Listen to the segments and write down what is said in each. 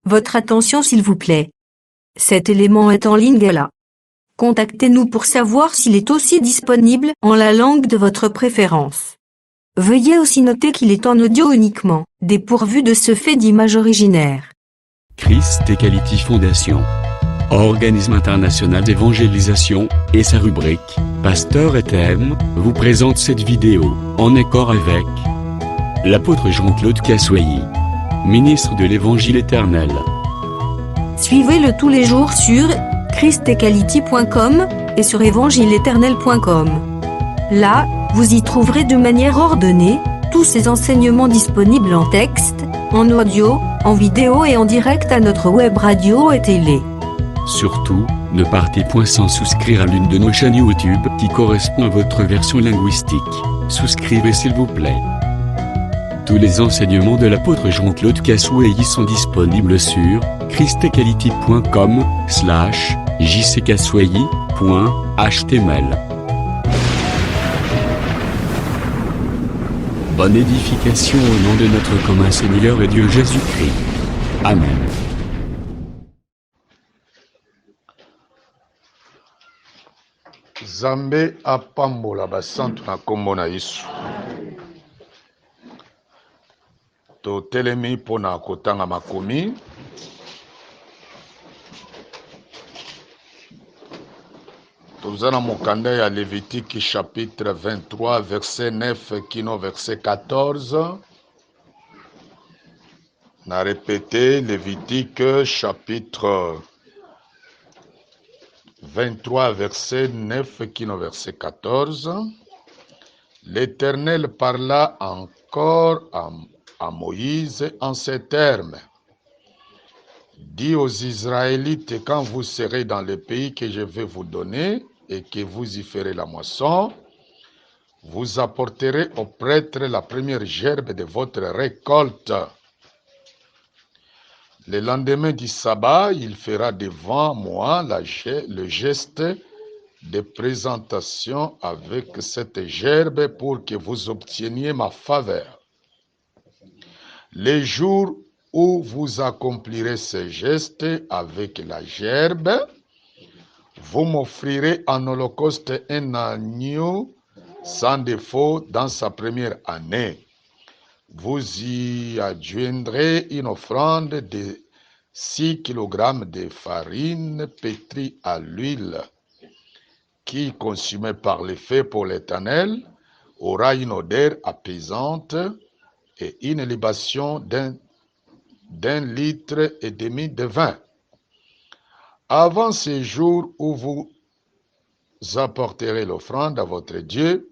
Votre attention s'il vous plaît. Cet élément est en ligne là. Contactez-nous pour savoir s'il est aussi disponible en la langue de votre préférence. Veuillez aussi noter qu'il est en audio uniquement, dépourvu de ce fait d'image originaire. Christ Equality Foundation, organisme international d'évangélisation, et sa rubrique Pasteur et thème vous présente cette vidéo en accord avec l'apôtre Jean-Claude Kassoyi, ministre de l'Évangile éternel. Suivez-le tous les jours sur christequality.com et sur évangileéternel.com. Là, vous y trouverez de manière ordonnée tous ces enseignements disponibles en texte, en audio, en vidéo et en direct à notre web radio et télé. Surtout, ne partez point sans souscrire à l'une de nos chaînes YouTube qui correspond à votre version linguistique. Souscrivez s'il vous plaît. Tous les enseignements de l'apôtre Jean-Claude Kassoyi sont disponibles sur christequality.com/jckassoyi.html. Bonne édification au nom de notre commun Seigneur et Dieu Jésus-Christ. Amen. Zambe apambola basantu na kombo na Yesu. Totelemi pona kotanga makomi. Tozana mokanda ya Lévitique chapitre 23 verset 9 kino verset 14. Na répété Lévitique chapitre 23 verset 9 kino verset 14. L'Éternel parla encore à Moïse en ces termes. Dis aux Israélites, quand vous serez dans le pays que je vais vous donner et que vous y ferez la moisson, vous apporterez au prêtre la première gerbe de votre récolte. Le lendemain du sabbat, il fera devant moi le geste de présentation avec cette gerbe pour que vous obteniez ma faveur. Les jours où vous accomplirez ce geste avec la gerbe, vous m'offrirez en holocauste un agneau sans défaut dans sa première année. Vous y adjoindrez une offrande de 6 kg de farine pétrie à l'huile, qui, consumée par le feu pour l'Éternel, aura une odeur apaisante, et une libation d'1,5 litre de vin. Avant ce jour où vous apporterez l'offrande à votre Dieu,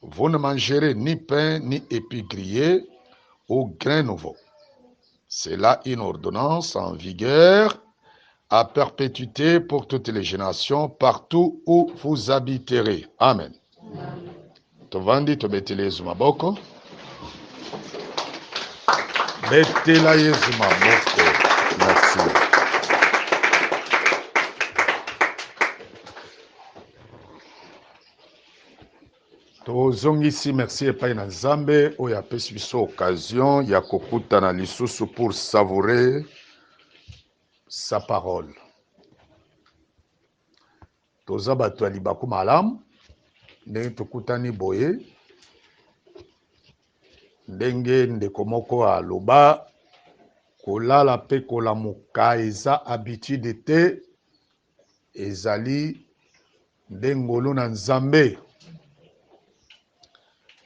vous ne mangerez ni pain ni épis grillés ou grain nouveau. C'est là une ordonnance en vigueur à perpétuité pour toutes les générations, partout où vous habiterez. Amen. Tovandi tobetelezu maboko. Betela Yesu maboko. Merci. Tozongisi merci epai na Nzambe oyo apesi biso occasion ya kokutana lisusu pour savourer sa parole. Toza bato ya libaku malamu ndenge tokutani boye, ndenge ndeko moko aloba kolala pe kolamuka eza habitude te, ezali ndengolo na Nzambe.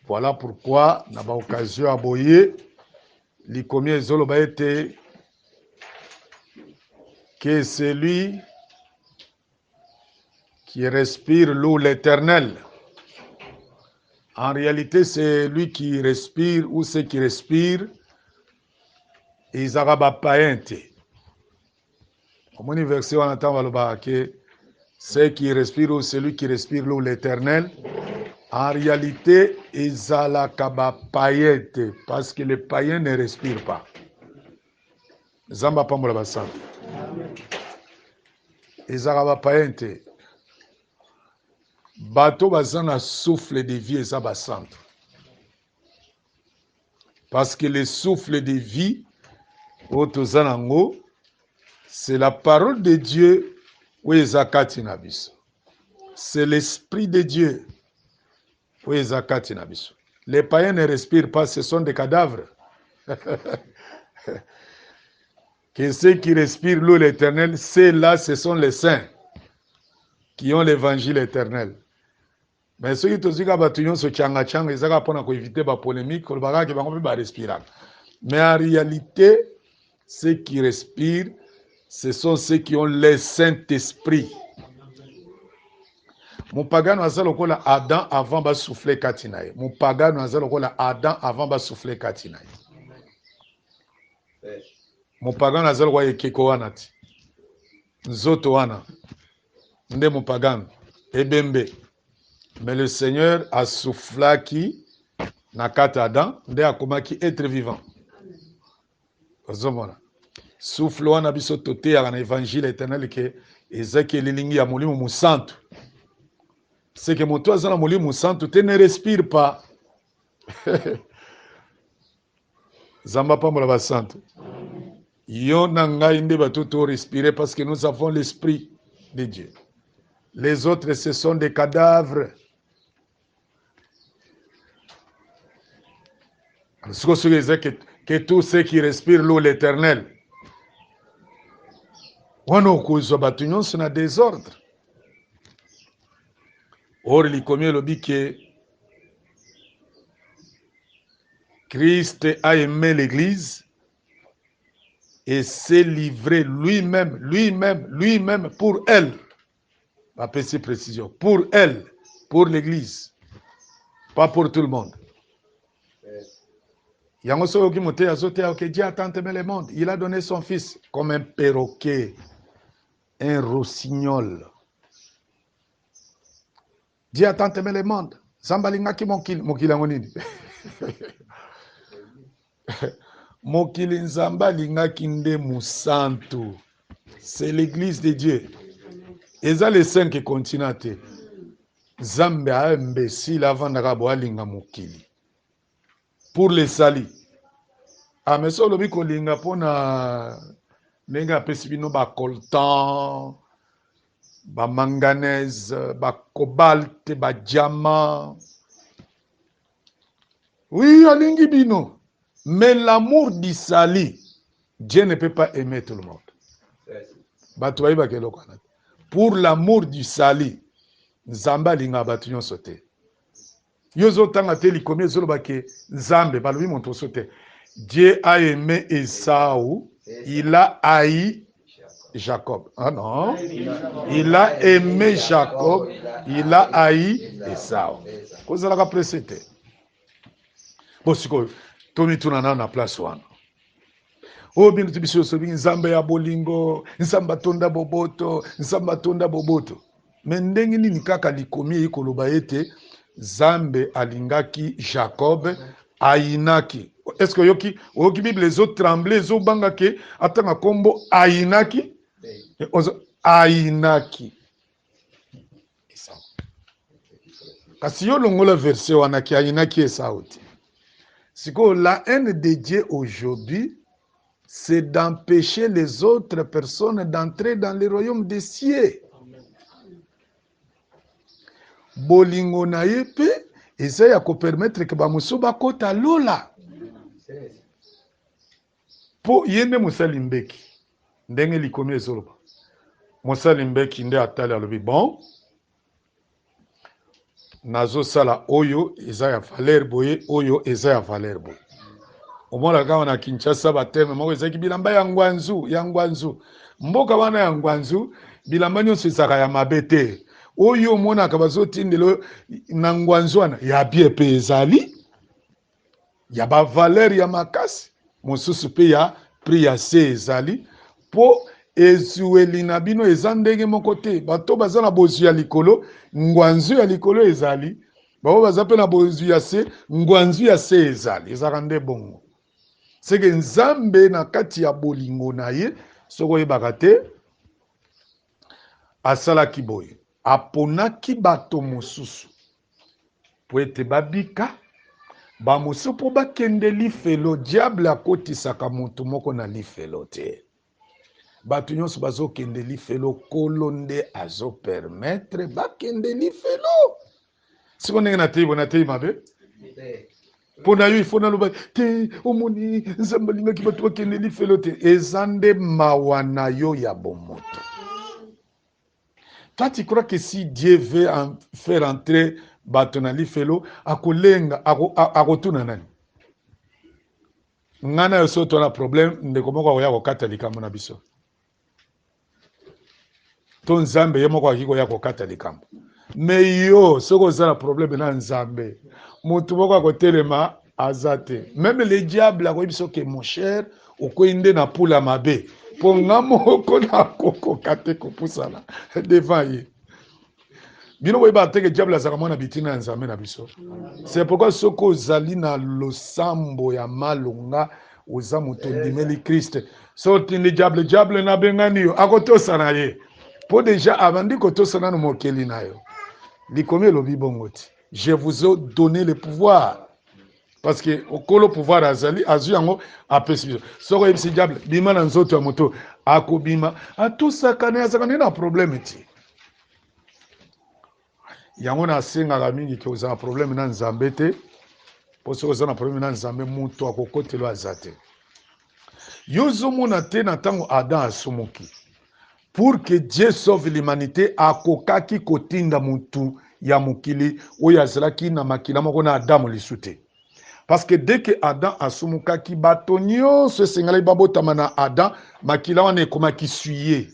Voilà pourquoi na ba occasion ya boye likomi ezoloba ete que celui qui respire l'eau l'Éternel. En réalité, c'est lui qui respire ou ceux qui respirent. Ils arabent païen. Au moins, verset, on entend que ceux qui respirent ou celui qui respire l'eau l'Éternel. En réalité, ils arabent païen parce que les païens ne respirent pas. Zamba pambola basant. Ils arabent païen. Bateau bazana souffle de vie et ça centre. Parce que le souffle de vie Otozanango, c'est la parole de Dieu. Wezakati na biso. C'est l'esprit de Dieu. Wezakati na biso. Les païens ne respirent pas, ce sont des cadavres. Que ceux qui respirent l'eau l'éternel, ceux-là, ce sont les saints qui ont l'évangile éternel. Mais ceux qui te disent que ce tchanga-tchanga, ils ont pour éviter la polémique, ils vont respirer. Mais en réalité, ceux qui respirent, ce sont ceux qui ont le Saint-Esprit. Mon pagano a zalokola Adam avant de souffler katinaï. Mon pagano a zalokola Adam avant de souffler katinaï. Mon pagano a zalokola ekeko wanati. Nzoto wana. Nde mon pagano. Ebembe. Mais le Seigneur a soufflé qui na kata Adam. Nde akomaki être vivant. Ozomona. Souffle wana biso tote ya na évangile éternel ke ezaki lilingi ya molimo musantu. C'est que mon toit dans molimo musantu te ne respire pas. Zamba pa mola basantu. Yo na ngai nde batuto respirer parce que nous avons l'esprit de Dieu. Les autres ce sont des cadavres. Ce que tous ceux qui respirent l'eau l'éternel. Wana okuzo batunyon c'est un désordre. Or likomi lobi que Christ a aimé l'église et s'est livré lui-même pour elle. Ma petite précision, pour elle, pour l'église, pas pour tout le monde. Dieu a tant aimé le monde, il a donné son fils comme un perroquet, un rossignol. Dieu a tant aimé le monde. Zambalingaki mokili ngonini. Mokili nzambalingaki nde musantu. C'est l'église de Dieu. Et ça les cinq continents. Zambe a imbécile avant d'arabo alinga mokili. Pour les salis. Ah mais ça lobi kolinga pona nenga pesibino ba coltan. Ba manganèse, ba cobalt, ba diamant. Oui, alingi bino. Mais l'amour d'Isali, Dieu ne peut pas aimer tout le monde. Pour l'amour du Sali, Nzamba linga batunyon sote. Yozo tanga teli komi zolo bake Nzambe balui monto sote. Dieu a aimé Esaü, il a haï Jacob. Ah non. Il a aimé Jacob, il a haï Esaü. Kozala ka presete. Bosiko tomi tunana na place wana. O bintu tibisho sobi Nzambe ya bolingo, Nzamba tonda boboto, Nzamba tonda boboto. Mais ndenge nini kaka likomi ikoloba ete Nzambe alingaki Jacob ayinaki. Est-ce que yoki Bible les autres trembler zo banga ke atanga kombo ayinaki? Ayinaki. Kasi yo longola verset wana ki ayinaki esauti. Siko la haine de Dieu aujourd'hui, c'est d'empêcher les autres personnes d'entrer dans le royaume des cieux. Bolingo na yepe eza ya ko permettre que ba musu ba kota lola. Po yende musalimbeki ndenge likomi ezoloba. Musalimbeki nde atali alobi bon. Nazo sala oyo eza ya valeur boye, oyo eza ya valeur boye. Omona kama na Kinshasa bateme moko ezaki bilamba ya ngwanzu. Mboka wana ya ngwanzu bilamba nyonso ezaka ya mabete. Oyo omona ka bazotindelo na ngwanzu wana ya bien pe ezali. Ya ba valeur ya makasi. Mosusu pe ya prix ya se ezali. Po ezueli na bino ezandenge moko te. Bato baza na bozu ya likolo, ngwanzu ya likolo ezali. Babo baza pe na bozu ya se, ngwanzu ya se ezali. Ezaka nde bongo. Seke Nzambe na kati ya bolingo na ye, soko yebaka te, asalaki boye. Aponaki bato mosusu. Po ete babika, bamosusu mpo bakende lifelo diable akotisaka motu moko na lifelo te. Bato nyonso bazokende lifelo kolo nde azopermettre bakende lifelo. Siko ndenge natei mabe mpo na yo ifo naloba te omoni nzambe alingaki bato bakende lifelo te. Eza nde mawa na yo ya bomoto. Toi tu crois que si Dieu veut faire entrer bato na lifelo akolenga akotuna nani? Ngana yo soto na problème ndeko moko akoya kokata likambo na biso. To nzambe ye moko akikoya kokata likambo. Mais yo soko oza na problème na nzambe motu moko akotelema azate. Même le diable akoyebi soki mon cher okoinde na pula mabe po nga moko na kokoka te kopusana devant ye. Bino boyeba te ke diable azaka mwana bitina ya nzambe na biso. C'est pourquoi soko ozali na losambo ya malonga oza moto ndimeli Christ. So tindi diable na bengani yo akotosana ye. Po déjà avandi kotosana no mokeli na yo. Likomi elobi bongo ti. Je vous ai donné le pouvoir. Parce que okolo pouvoir azali azu yango apesi biso. Soko yebisi diable bima na nzoto ya moto akobima atusakana azakana na problème ti. Yango na sengaka mingi ke oza na problème na nzambe te. Po soko oza na problème na nzambe moto akokotelo azate. Yozo mona te na tango Adam asumuki. Pour que Dieu sauve l'humanité akokaki kotinda mutu ya mukili oyo azalaki na makila moko na Adam lisute. Parce que dès que Adam asumukaki bato nyonso esengeli babotama na Adam makila wana ekomaki suye.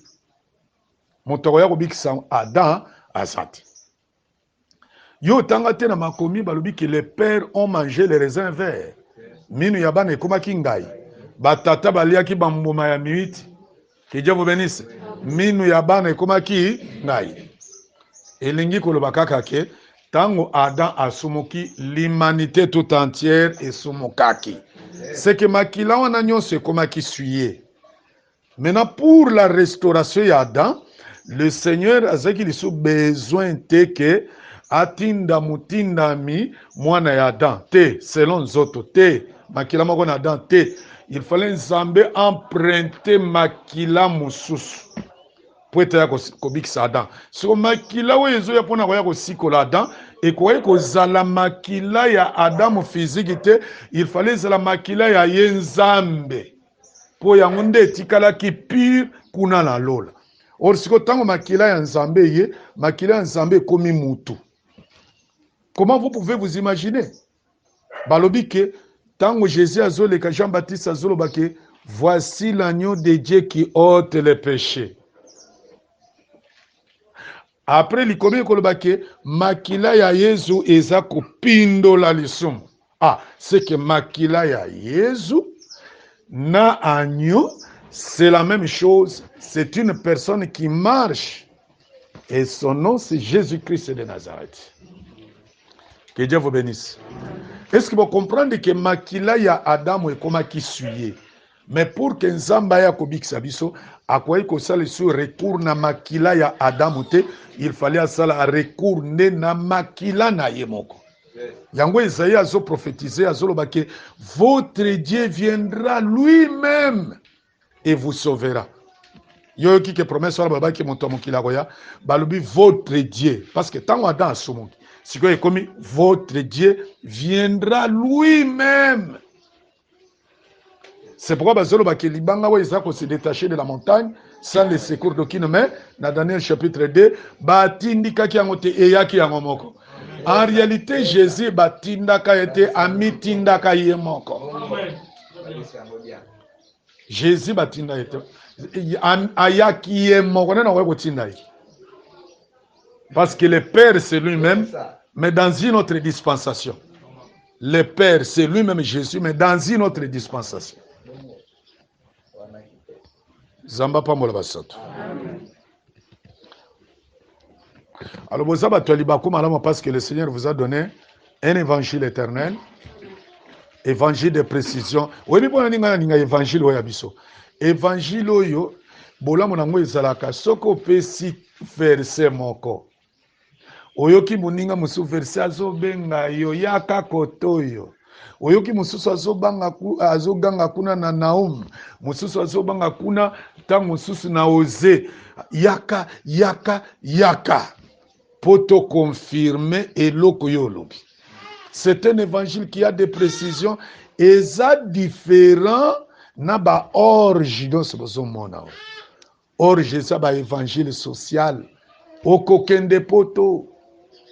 Moto akoya kobikisa Adam azate. Yo tanga te na makomi balobi que les pères ont mangé les raisins verts. Minu ya bana ekomaki ngai. Batata baliaki bamboma ya miwiti. Que Dieu vous bénisse. Minu ya bana ekomaki ngai. Elingi koloba kaka ke tango Adam asumuki l'humanité tout entière esumukaki. C'est que makila wana nyonso ekomaki suye. Maintenant pour la restauration ya Adam, le Seigneur azaki liso besoin te ke atinda mutinda mi mwana ya Adam te selon zoto te makila moko na Adam te. Il fallait nzambe emprunter makila mususu po ete ya kobikisa Adam. Siko makila oyo ezoya mpona koya kosikola Adam ekoki kozala makila ya Adamu physique te, il fallait ezala makila ya ye nzambe po yango nde etikalaki pure kuna na lola. Or siko tango makila ya nzambe ye, makila ya nzambe ekomi mutu. Comment vous pouvez vous imaginer? Balobi ke tango Jésus azoleka Jean-Baptiste azolobake voici l'agneau de Dieu qui ôte les péchés. Après likomi kolobake makila ya Yesu eza kopindola lisumu. Ah, c'est que makila ya Yesu na agneau c'est la même chose, c'est une personne qui marche et son nom c'est Jésus-Christ de Nazareth. Que Dieu vous bénisse. Est-ce que vous comprenez que makila ya Adam ekomaki suye? Mais pour que nzamba ya kobikisa biso akoyi kosala su recours na makila ya Adam te, il fallait asala recours ne na makila na ye moko. Yango Isaïe azo prophétiser azoloba ke votre Dieu viendra lui-même et vous sauvera. Yo ki ke promesse wala baba ki moto mokila koya balobi votre Dieu parce que tango Adam asumuki siko ekomi votre Dieu viendra lui-même. C'est pourquoi bazoloba ke libanga wa Isaac se détacher de la montagne sans le secours d'aucune main. Dans Daniel chapitre 2 batindika ki yango te eyaki yango moko. En réalité Jésus batindaka ete amitindaka ye moko. Jésus batinda ete ayaki ye moko na wa kotinda ye. Parce que le Père c'est lui-même, mais dans une autre dispensation. Le Père c'est lui-même Jésus, mais dans une autre dispensation. Zamba pamola basato. Alors vous avez parce que le Seigneur vous a donné un évangile éternel, évangile de précision. Oui, mais pour ninga évangile oya biso. Évangile oyo bola monango ezalaka soko pesi verset moko. Oyoki muninga musu verset azobenga yo yaka kotoyo. oyoki mosusu azoganga kuna na Naum, mosusu azobanga kuna ntango mosusu na Oze, yaka poto confirmer eloko yo olobi. C'est un évangile qui a des précisions et ça différent na ba orge donc c'est bozomona orge ça ba évangile social okokende poto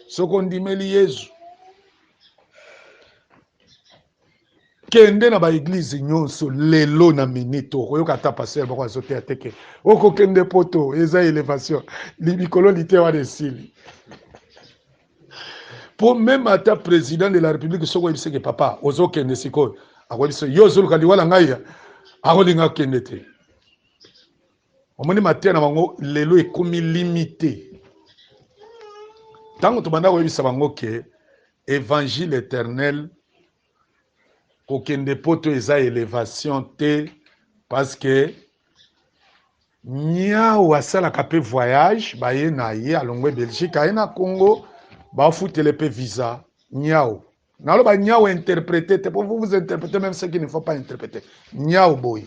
sokondimeli Yesu kende na ba église nyonso lelo na minito oyoka ta pasteur bako azote ateke okokende poto eza élévation libikolo litewa desili pour même ata président de la République soko yebise ke papa ozokende sikoyo akoyebise yo zoluka liwala ngai akolinga kende te omoni matia na bango lelo ekomi limité ntango tobanda koyebisa bango ke évangile éternel kokende poto eza élévation te parce que nyau asalaka mpe voyage baye na ye alongwe Belgique aye na Congo bafutele mpe visa nyau naloba nyau interprété te pour vous interpréter même ce qu'il ne faut pas interpréter nyau boy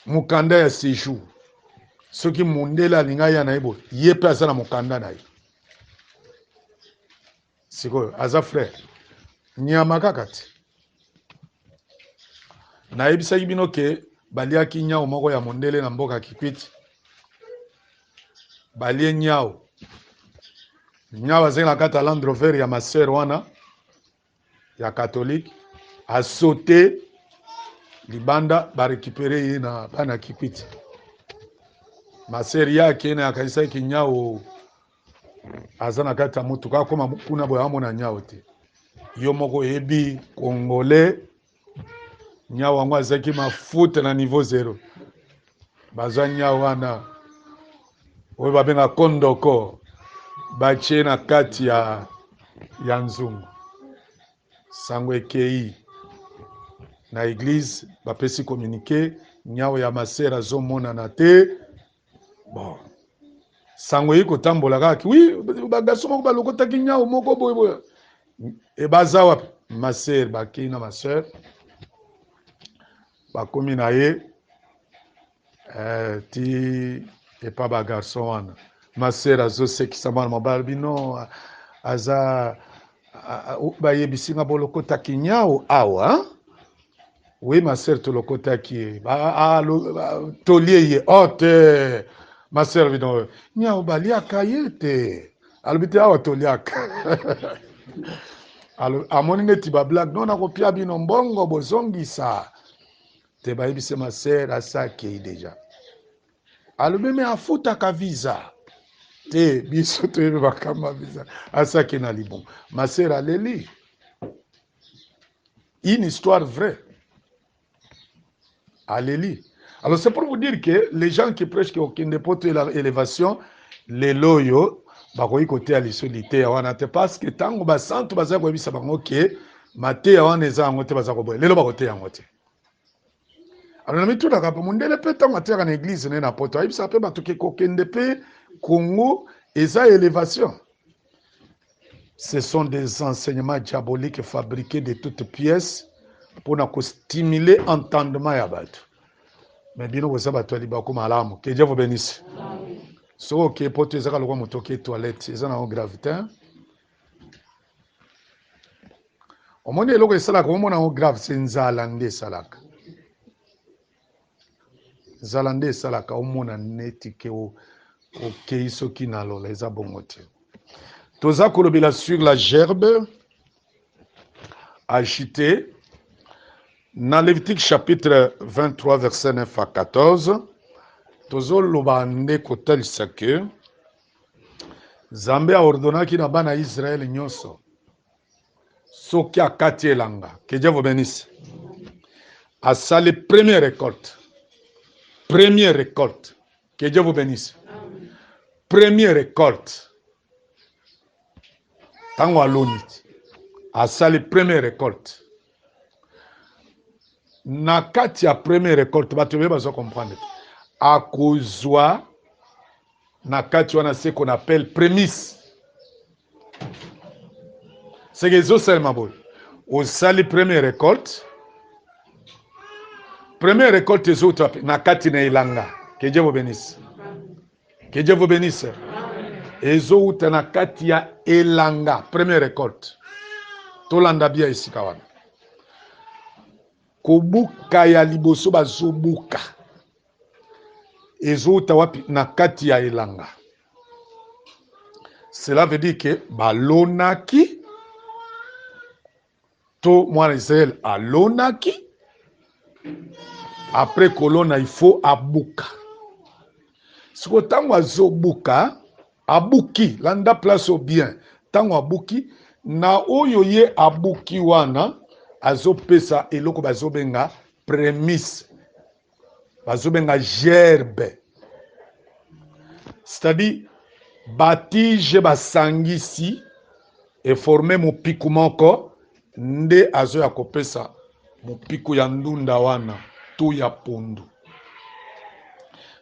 mukanda ya séjour soki mundele alinga ya na ye boy ye mpe aza na mukanda na ye sikoyo aza frère nyama kaka te nayebisaki bino ke baliaki nyau moko ya mondele na mboka Kikwiti balie nyau azali na kati ya Land Rover ya maseur wana ya catholique asaute libanda barécupere ye na bana Kikwiti maseur yake na akaisaki nyau aza na kati ya motuka akoma kuna boye amona nyau te yo moko yebi congolais nyau wango azaki mafuta na niveau 0 bazwa nyau wana oyo babenga kondoko batie na kati ya nzungu sango ekei na église bapesi communiqué nyau ya masera azomonana te bon sango yi kotambola kaka oui bagarso moko balokotaki nyau moko boye ebaza wapi masera bakei na maseur bakomi na ye ti epa bagarso wana masera azosekisa mwana mobali bino aza bayebisinga bolokotaki nyau awa oui masera tolokotaki ye tolie ye te masera bino nyau baliaka ye te alobi te awa toliaka amoni neti bablage nona kopia bino mbongo bozongisa te bayebise masera asakei deja alobi me afutaka visa te biso toyebi bakamba visa asaki na libon masera aleli une histoire vraie aleli. Alors c'est pour vous dire que les gens qui prêchent que okende poto élévation lelo yo bakoyi kote ya lisolité ya wana te parce que tango basantu baza koyebisa bango ke mate ya wana eza yango te baza koboya lelo bakote yango te. Alors na mituna kapa mundele pe tango ateka na église ne na poto ayebisa pe bato ke kokende pe Congo eza élévation. Ce sont des enseignements diaboliques fabriqués de toutes pièces pour stimuler entendement ya bato. Mais bino ko sabato ali ba ko malamu. Que Dieu vous bénisse. So ke poto ezaka lokwa motoke toilette eza na gravité. Omoni eloko esalaka omona o grave c'est nzala nde salaka. Nzala nde salaka omona neti ke o okei soki na lola eza bongo te. Toza kolobela sur la gerbe agitée. Dans Lévitique chapitre 23 verset 9 à 14, tozo lobande kotalisa ke Nzambe a ordonnaki na bana Israël nyonso soki akati elanga, que Dieu vous bénisse, asali première récolte, que Dieu vous bénisse, première récolte, tango aloni asali première récolte. Na kati ya première récolte bato be bazo comprendre akozwa na kati wana ce qu'on appelle prémisse. C'est que zo seulement boy osali première récolte. Première récolte ezouta na kati na elanga. Que Dieu vous bénisse. Que Dieu vous bénisse. Ezouta na kati ya elanga. Première récolte. Tolanda bia esika wana. Kobuka ya liboso bazobuka. Ezouta wapi na kati ya elanga. Cela veut dire que balonaki to mwana Israël alonaki. Après kolona il faut abuka. Siko tango azobuka abuki landa place au bien. Tango abuki na oyo ye abuki wana azopesa eloko bazobenga prémisse. Bazobenga gerbe. C'est-à-dire batige basangisi et former mopiku moko nde azo ya kopesa mopiku ya ndunda wana to ya pondu.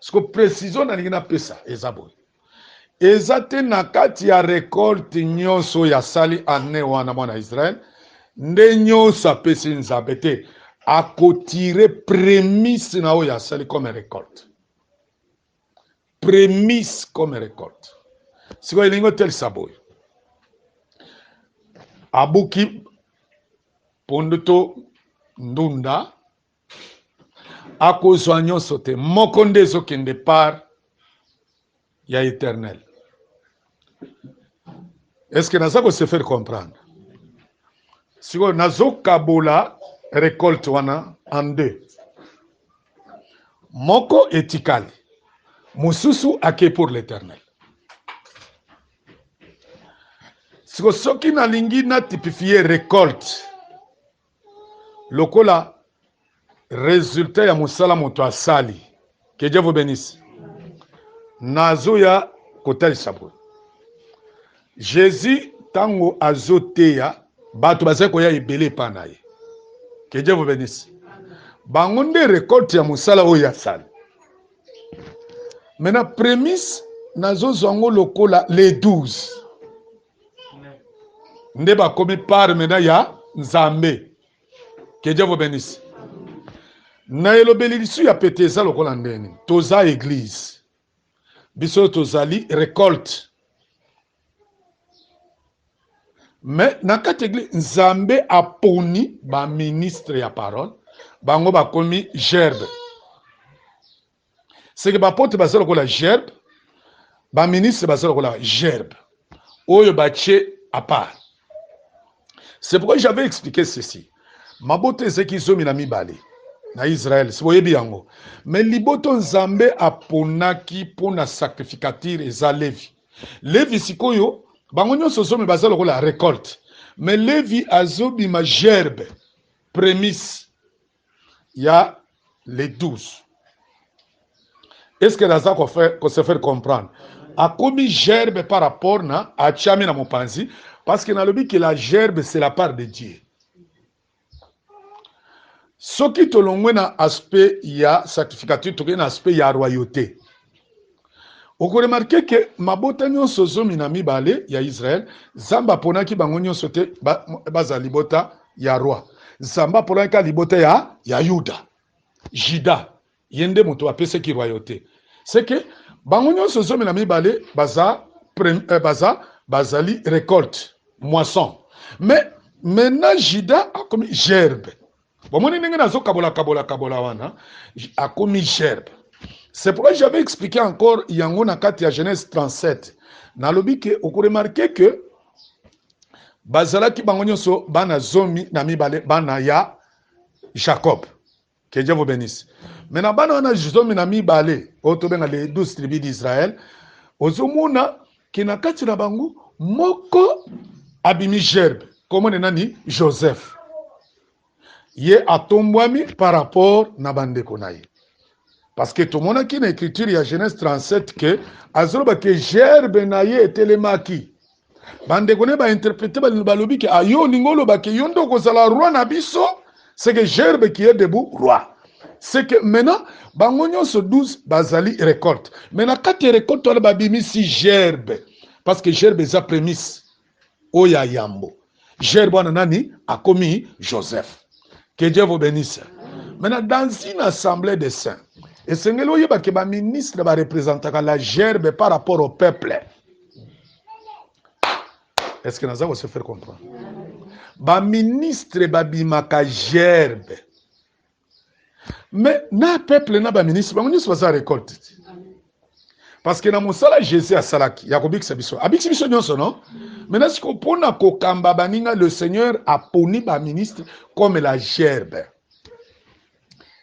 Siko précision na lingina pesa ezabo. Ezate na kati ya récolte nyonso ya sali ane wana mwana Israël nde nyonso apesi nzambe te akotire prémisse na oyo ya sali comme récolte. Prémisse comme récolte. Siko elingo tel saboy. Abuki pondu to ndunda akozwa nyonso te moko nde ezokende part ya éternel. Est-ce que naza ko se faire comprendre? Siko nazokabola récolte wana en deux. Moko etikali. Mususu ake pour l'éternel. Siko soki nalingi na typifier récolte. Lokola résultat ya musala moto asali. Que Dieu vous bénisse. Nazoya kotali sabo. Jésus tango azoteya bato bazako ya ebele panaye. Que Dieu vous bénisse. Bangonde récolte ya musala oyo asali. Maintenant prémisse nazo zongo lokola les 12. Nde ba komi par mena ya Nzambe. Que Dieu vous bénisse. Na elobeli lisu ya peteza lokola ndeni. Toza église. Biso tozali récolte. Mais na kati église Nzambe aponi ba ministre ya parole. Bango ba komi gerbe. C'est que ba pote ba lokola gerbe. Ba ministre ba lokola gerbe. Oyo ba tche à part. C'est pourquoi j'avais expliqué ceci. Mabote zeki zomi na mibale na Israël, si vous voyez bien. Mais liboto Nzambe aponaki pona sacrificature eza Levi. Levi sikoyo, bango nyonso zomi baza lokola récolte. Mais Levi azobi ma gerbe, prémisse. Il y a les 12. Est-ce que naza ko se faire comprendre? A komi gerbe par rapport na a tchami na mopanzi. Parce que dans le but que la gerbe, c'est la part de Dieu. Ce qui te l'ont un aspect, il y a sacrificature, il y a un aspect, il y a royauté. On peut remarquer que ma botanio sozo minami bale, il y a Israël, Zamba pona ki bangonio sote, baza libota, il y a roi. Zamba pona ka libota, il y a Yuda. Jida, yende moto apese ki royauté. C'est que bangonio sozo minami bale, bazali récolte. Moisson. Mais maintenant Jida a commis gerbe. Bon, mon n'est pas kabola wana a commis gerbe. C'est pourquoi j'avais expliqué encore yango na kati ya Genèse 37. Na lobi que on remarquer que bazala ki bangonyo so bana zomi na mibale bana ya Jacob. Que Dieu vous bénisse. Maintenant bana na zomi na mibale otobenga les 12 tribus d'Israël. Ozomuna ki na kati na bangu moko abimi gerbe, comment est nani Joseph. Ye atombwami par rapport na bandeko na ye. Parce que tout le monde qui na écriture ya Genèse 37 que azoloba que gerbe na ye etelemaki. Bandeko ne ba interpréter ba lobi que ayo ningolo ba que yondo ko sala roi na biso, c'est que gerbe qui est debout roi. C'est que maintenant bangonyo so 12 bazali récolte. Maintenant quand tu récolte on ba bimi si gerbe parce que gerbe za prémisse. Oya yambo. gerbe wana nani akomi Joseph. Que Dieu vous bénisse. Maintenant, dans une assemblée de saints, et c'est que le ministre va représenter la gerbe par rapport au peuple. Est-ce que nous allons se faire comprendre? Le ministre va bimaka gerbe. Mais na peuple na ministre va sa récolte. Parce que dans mon sala Jésus a salaki, Yakobik Sabiso. Abik Sabiso nyonso non? Maintenant si qu'on pona kokamba baninga, le Seigneur a poni ba ministre comme la gerbe.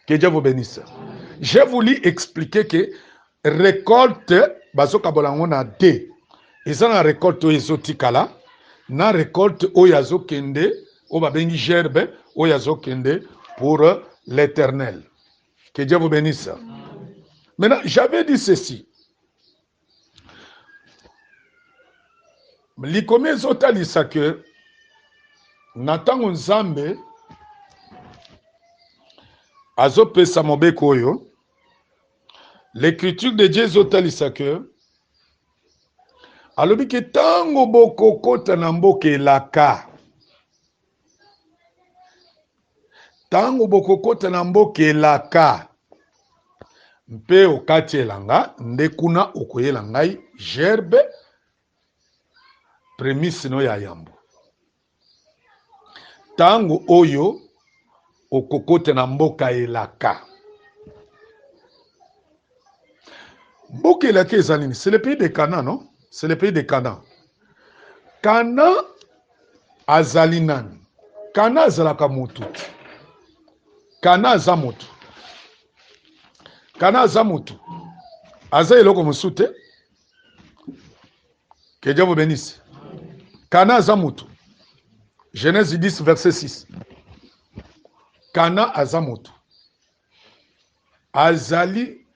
Que Dieu vous bénisse. J'ai voulu expliquer que récolte bazoka bolango na deux. Ils ont la récolte ezotikala, na récolte oyazo kende, o babengi gerbe, oyazo kende pour l'Éternel. Que Dieu vous bénisse. Maintenant, j'avais dit ceci. Likome ezotalisa que natango nzambe azopesa mobeko oyo, l'écriture de Dieu ezotalisa que alobi ke tango bokokota na mboka elaka, tango bokokota na mboka elaka mpe okati elanga, nde kuna okoyela ngai gerbe prémisse no ya yambo. Tango oyo okokote na mboka elaka. Mboka elaka ezalini? C'est le pays de Canaan, non? C'est le pays de Canaan. Canaan azali nani? Canaan azalaka mutu. Canaan aza mutu. Canaan aza mutu. Aza eloko musute. Que Dieu vous bénisse. Canaan aza mutu. Genèse 10, verset 6. Canaan aza mutu. Azali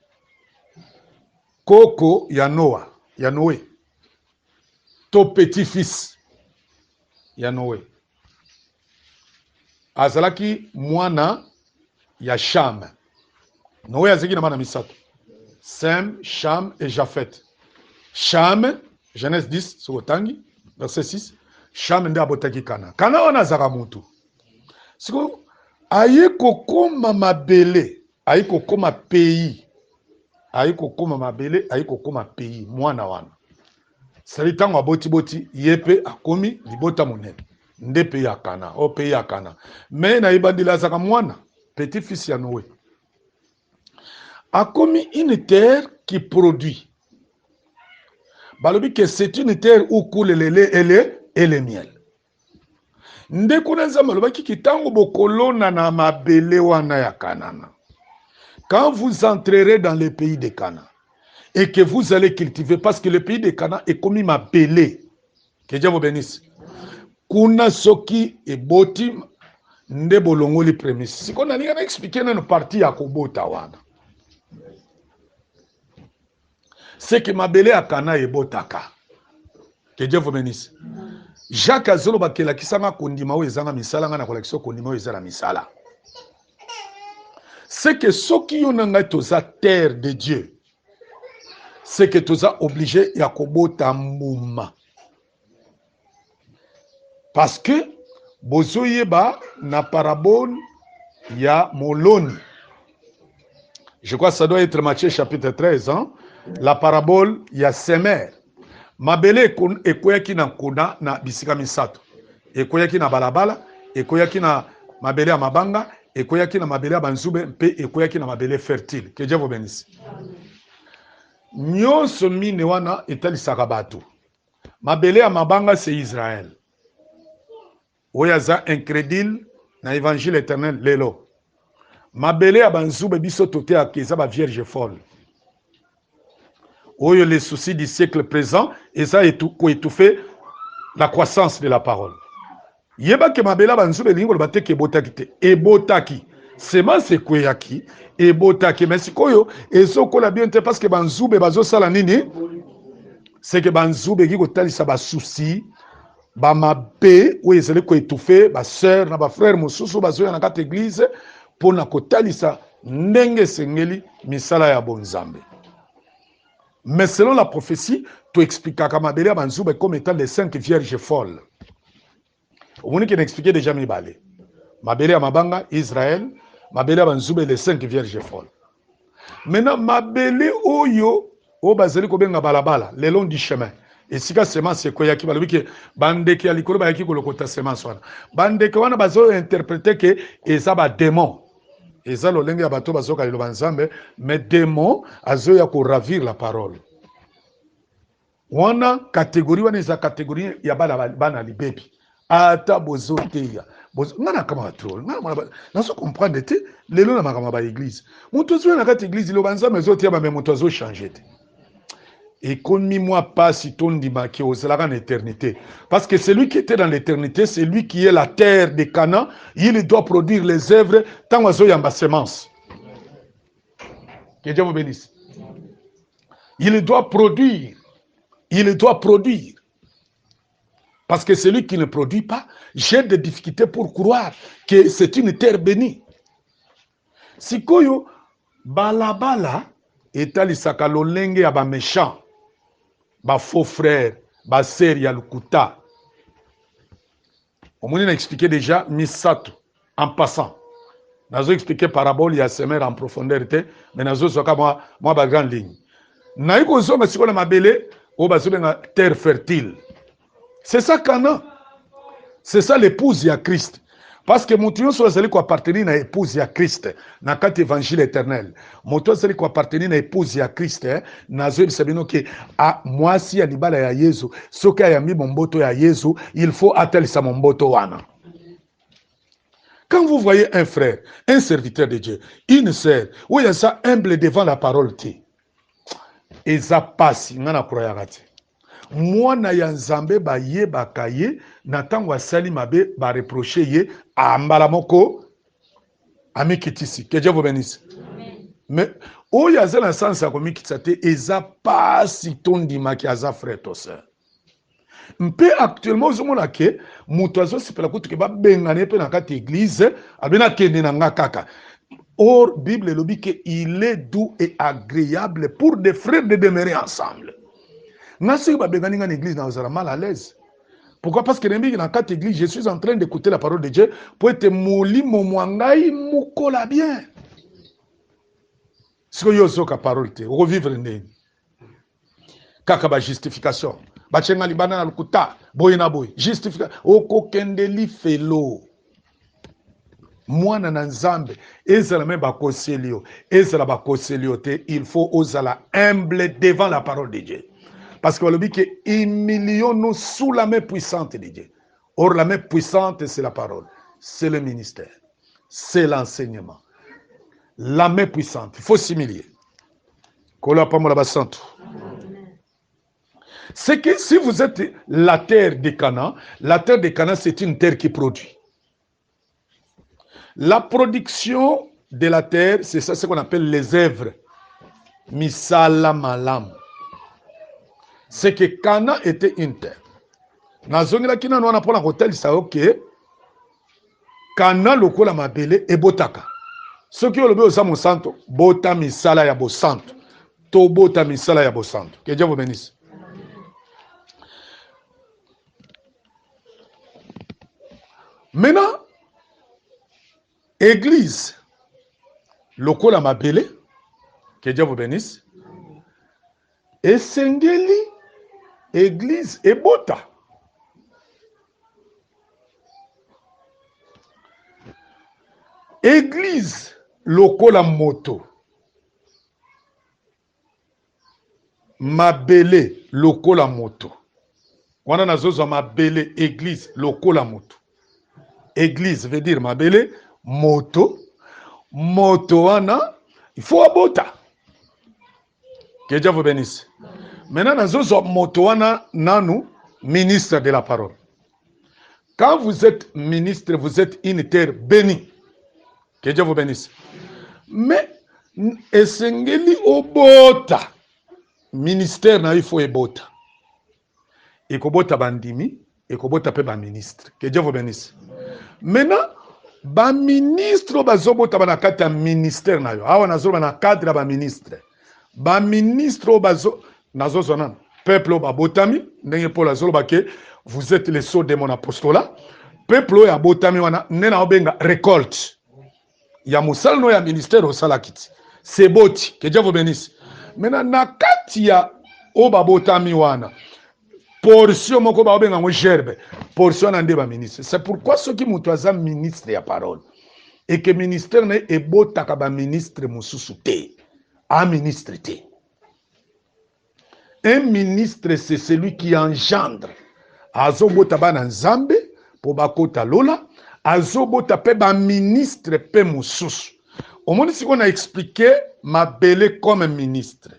koko ya Noa, ya Noé. To petit-fils ya Noé. Azalaki mwana ya Cham. Noé azaki na bana misato. Sem, Cham et Japhet. Cham, Genèse 10, sokotangi, verset 6. Cham nde abotaki Canaan. Canaan wana azaka mutu. Siko aye kokoma mabele, aye kokoma pays. Aye kokoma mabele, aye kokoma pays, mwana wana. Sali tango aboti boti, yepe akomi libota monene. Nde pays ya Canaan, o pays ya Canaan. Mais na ibandila azaka mwana, petit fils ya Noé. Akomi une terre qui produit. Balobi que c'est une terre où coule le lait et le miel. Nde kuna nzamba lobaki kitango bokolona na mabele wana ya Canaan. Quand vous entrerez dans le pays de Canaan et que vous allez cultiver, parce que le pays de Canaan est comme mabele. Que Dieu vous bénisse. Kuna soki e boti nde bolongo li prémisse. Si qu'on a expliqué dans une partie ya kobota wana. C'est que mabele ya Canaan e botaka. Que Dieu vous bénisse. Jacques Azolo bakela kisanga kondima o ezanga misala nga na collection kondima o ezala misala. C'est que ceux qui ont toza terre de Dieu, c'est que toza obligé ya kobota mbuma. Parce que bozoyeba na parabole ya moloni. Je crois que ça doit être Matthieu chapitre 13, hein? La parabole ya semer. Mabele ekoyaki na nkuna na bisika misato. Ekoyaki na balabala, ekoyaki na mabele ya mabanga, ekoyaki na mabele ya banzube, mpe ekoyaki na mabele fertile. Que Dieu vous bénisse. Nyonso mine wana etalisaka bato. Mabele ya mabanga c'est Israël. Oyaza incrédule na évangile éternel lelo. Mabele ya banzube biso tote akeza ba vierge folle. Oyo les soucis du siècle présent et ça étouffer la croissance de la parole. Yeba ke mabela banzube lingo le bate ke botaki te. E botaki. Sema se kweyaki. E botaki. Mais si koyo, et so kola bien te parce que banzube bazo sala nini? C'est que banzube ki kotalisa ba souci, ba mabe, ou ezele ko étouffer, ba sœur, na ba frère mosusu bazo ya na kata église, pour na kotalisa ndenge sengeli misala ya bonzambe. Mais selon la prophétie, tu expliques à Kamabele Banzoube comme étant les 5 vierges folles. Omoni qui expliqué déjà mibale. Mabele ya mabanga Israël, mabele ya banzube les 5 vierges folles. Maintenant mabele oyo o bazeli ko benga balabala le long du chemin. Et si ka semence ko yaki balobi ke bandeke ya likolo ba yaki ko lokota semence wana. Bandeke wana bazo interpréter que eza ba démon. Eza lo lenge ya bato bazo ka lo banzambe, mais démon azo ya ko ravir la parole. Wana catégorie wana eza catégorie ya bana libebi. Ata bozo teya. Ngana kama trop. Ngana naso comprendre te lelo na makama ba église. Muto zo na kati église lo banzambe zo teya ba mais muto zo changer te. Et conmis-moi pas si ton dima qui osera en éternité. Parce que celui qui était dans l'éternité, c'est lui qui est la terre de Canaan. Il doit produire les œuvres tant oiseau yamba semence. Que Dieu vous bénisse. Il doit produire. Il doit produire. Parce que celui qui ne produit pas, j'ai des difficultés pour croire que c'est une terre bénie. Si koyo balabala etalisaka lolenge ya ba méchant. Ba faux frère, ba sœur ya lukuta. On m'a expliqué déjà Misato en passant. Nazo expliqué parabole ya semer en profondeur mais nazo soka moi ba grande ligne. Na iko zo masiko na mabele o bazo benga terre fertile. C'est ça Canaan. C'est ça l'épouse ya Christ. Parce que mon tuyau soit celui qui appartenait à l'épouse à Christ, dans quatre évangile éternel. Mon tuyau celui qui appartenait à l'épouse à Christ, nazo bisabino que à moi si anibala ya Yesu, ce qui a mis mon boto ya Yesu, il faut atteler sa mon boto wana. Quand vous voyez un frère, un serviteur de Dieu, une sœur, où il y a ça humble devant la parole ti, et ça passe, ngana kroyagati. Moi na ya nzambe ba ye ba kaye na tango asali mabe ba reprocher ye a mbala moko amikitisi que Dieu vous bénisse. Mais o ya zela sens ya komikitsa te eza pas si tondi maki aza frère to sœur. Mpe actuellement ozomona ke muto azo sipela kutu ke ba bengane pe na kati église abena kende na nga kaka. Or Bible lobi que il est doux et agréable pour des frères de demeurer ensemble. Nasi ba bengani nga l'église na ozala mal à l'aise. Pourquoi? Parce que dans quatre églises, je suis en train d'écouter la parole de Dieu pour être moli momwangai mukola bien. Ce que yo ka parole te revivre ndeni. Kaka ba justification. Ba chenga libana na lukuta, boy na boy. Justification. Oko kendeli felo. Mwana na nzambe, ezala me ba koselio, ezala ba koselio te, il faut ozala humble devant la parole de Dieu. Parce que le dit que humilions-nous sous la main puissante de Dieu. Or, la main puissante, c'est la parole. C'est le ministère. C'est l'enseignement. La main puissante. Il faut s'humilier. C'est que si vous êtes la terre de Canaan, c'est une terre qui produit. La production de la terre, c'est ça ce qu'on appelle les œuvres. Misala malam. C'est que Canaan était une terre. Nazongela kina no na pona hotel sa ok. Canaan lokola mabele e botaka. Ce qui olobe osa monsanto, bota misala ya bosanto. To bota misala ya bosanto. Que Dieu vous bénisse. Maintenant, église lokola mabele, que Dieu vous bénisse. Et sengeli église ebota. Église lokola moto. Mabele lokola moto. Wana nazozo mabele église lokola moto. Église veut dire mabele moto. Moto wana il faut abota. Que Dieu vous bénisse. Maintenant, nazozo moto wana nanu ministre de la parole. Quand vous êtes ministre, vous êtes une terre bénie. Que Dieu vous bénisse. Mais esengeli obota ministère na il faut ebota. Ekobota bandimi, ekobota pe ba ministre. Que Dieu vous bénisse. Maintenant, ba ministre bazobota bana kata ministère na yo. Awa nazoba na cadre ba ministre. Ba ministre bazo nazozonan peuple babotami ndenge Paul azoloba ke vous êtes les sceaux de mon apostolat. peuple ya botami wana nena obenga récolte ya musala no ya ministère osala kiti seboti que Dieu vous bénisse. Maintenant na kati ya oba botami wana portion moko ba obenga ngo gerbe portion na nde ba ministre. C'est pourquoi ceux qui mutu aza ministre ya parole et que ministère ne ebotaka ba ministre mususu te a ministre te. Un ministre c'est celui qui engendre azobota bana nzambe po bakota lola azobota pe ba ministre pe mususu. Omoni siko na expliquer mabele comme ministre.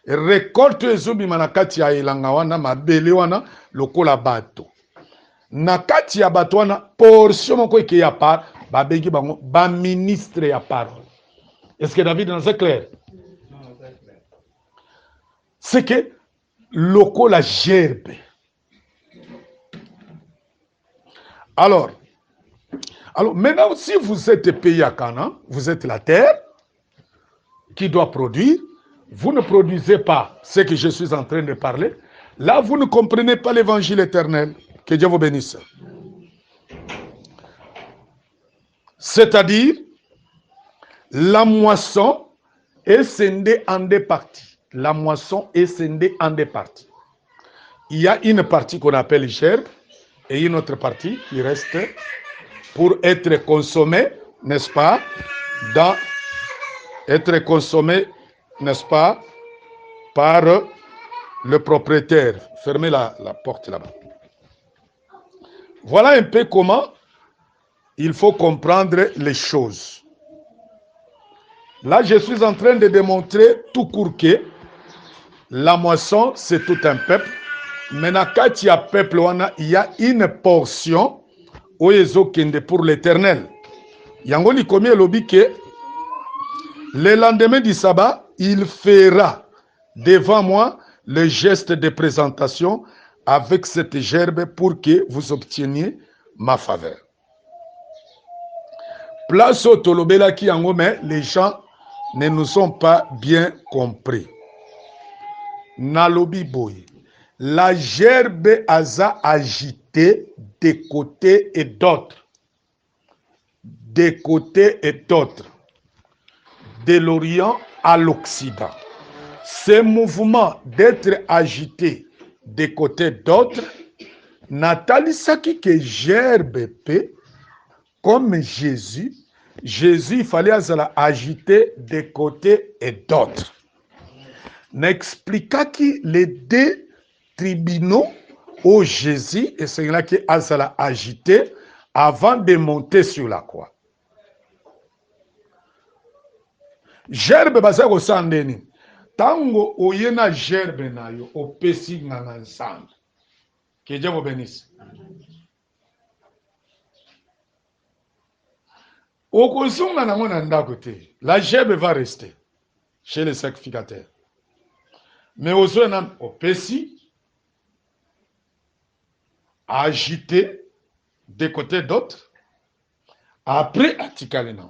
Récolte ezobima na kati ya elanga wana mabele wana lokola bato. Na kati ya bato wana portion moko eke ya part babengi bango ba ministre ya parole. Est-ce que David c'est clair? C'est que lokola gerbe. Alors maintenant, si vous êtes pays à Canaan, vous êtes la terre qui doit produire, vous ne produisez pas ce que je suis en train de parler, là vous ne comprenez pas l'évangile éternel. Que Dieu vous bénisse. C'est-à-dire, la moisson est scindée en deux parties. La moisson est scindée en deux parties. Il y a une partie qu'on appelle gerbe et une autre partie qui reste pour être consommée, n'est-ce pas, être consommée, n'est-ce pas, par le propriétaire. Fermez la porte là-bas. Voilà un peu comment il faut comprendre les choses. Là, je suis en train de démontrer tout court que la moisson, c'est tout un peuple. Maintenant, quand il y a peuple, il y a une portion pour l'éternel. Yangoli komi elobi que le lendemain du sabbat, il fera devant moi le geste de présentation avec cette gerbe pour que vous obteniez ma faveur. Place au tolobela qui yango, mais les gens ne nous ont pas bien compris. Nalobi boy. La gerbe aza agitée de côté et d'autre. De côté et d'autre. De l'Orient à l'Occident. Ce mouvement d'être agité de côté d'autre, Nathalie Saki que gerbe pe, comme Jésus, il fallait agiter de côté et d'autre. N'expliqua qui les deux tribunaux au Jésus et c'est là qui a agité avant de monter sur la croix. Gerbe basa ko sandeni. Tango oyena gerbe na yo opesi ngana ensemble. Que Dieu vous bénisse. Okozonga na ngona ndako te. La gerbe va rester chez les sacrificateurs. Mais ozona opesi agité de côté d'autres, après atikale na.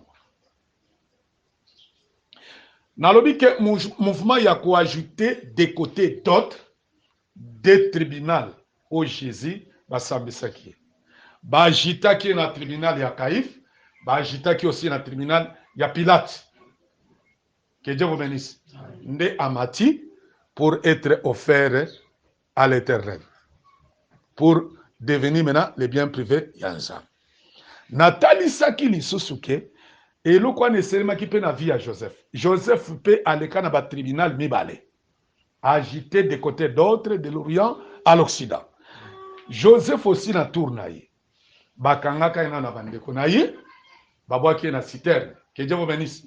Nalobi que mouvement ya ko ajouter de côté d'autres, des tribunaux au Jésus basambisaki. Ba agita ki na tribunal ya Caïphe, ba agita ki aussi na tribunal ya Pilate. Que Dieu vous bénisse. Nde amati pour être offert à l'Éternel. Pour devenir maintenant les biens privés yanza. Nathalie Saki lisusuke et le quoi ne seulement qui peut na vie à Joseph. Joseph peut aller quand na tribunal mibale. Agité de côté d'autres de l'Orient à l'Occident. Joseph aussi na tournaye. Bakangaka ina na bandeko na ye. Babwa ki na citerne. Que Dieu vous bénisse.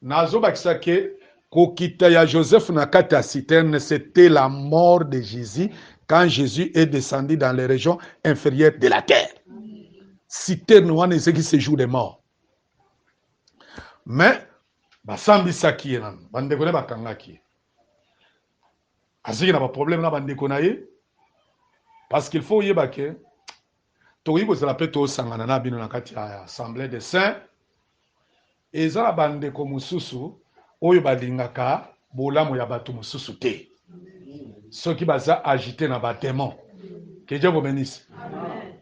Nazo bakisake kokita ya Joseph na kata citerne, c'était la mort de Jésus quand Jésus est descendu dans les régions inférieures de la terre. Citerne wana c'est qui séjour des morts. Mais basambi saki nan bandeko ne bakangaki. Aziki na ba problème na bandeko na ye parce qu'il faut yeba ke to yibo za la peto sangana na bino na kati ya assemblée des saints eza bandeko mususu oyo balingaka bolamu ya bato mususu te. Ceux qui baza agité na ba démon. Que Dieu vous bénisse. Amen.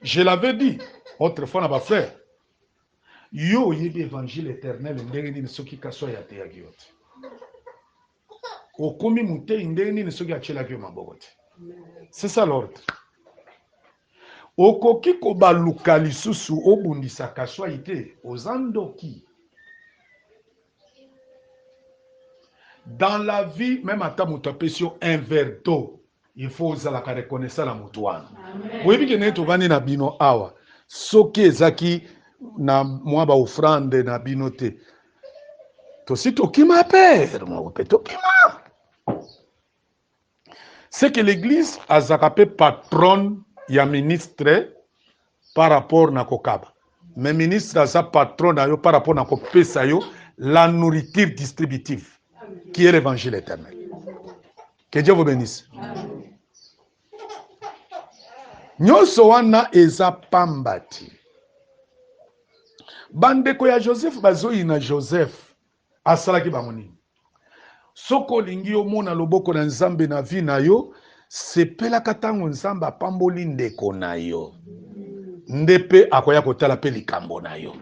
Je l'avais dit autrefois na ba frère. Yo yebi évangile éternel ndenge nini soki kaso ya te yaki yote. Okomi mute ndenge nini soki achelaki yo maboko te. C'est ça l'ordre. Okoki kobaluka lisusu obundisa kaso ite ozandoki. Dans la vie, même à ta moutapession un verre d'eau, il faut la reconnaître la moutouane. Oui, bien que nous avons na bino awa. Soki ezaki na moi ba offrande na bino te. Tosi toki ma père, moi toki ma. C'est que l'église a zakapé patronne ya ministre par rapport na kokaba. Mais ministre a za patron na yo par rapport na kopesa yo la nourriture distributive. Qui est l'évangile éternel. Que Dieu vous bénisse. Nyonso wana eza pambati. Bandeko ya Joseph bazoyi na Joseph asalaki bango nini? Soko lingi omona loboko na Nzambe na vi na yo, sepelaka tango Nzambe apamboli ndeko na yo. Ndepe akoya kotala pe likambo na yo.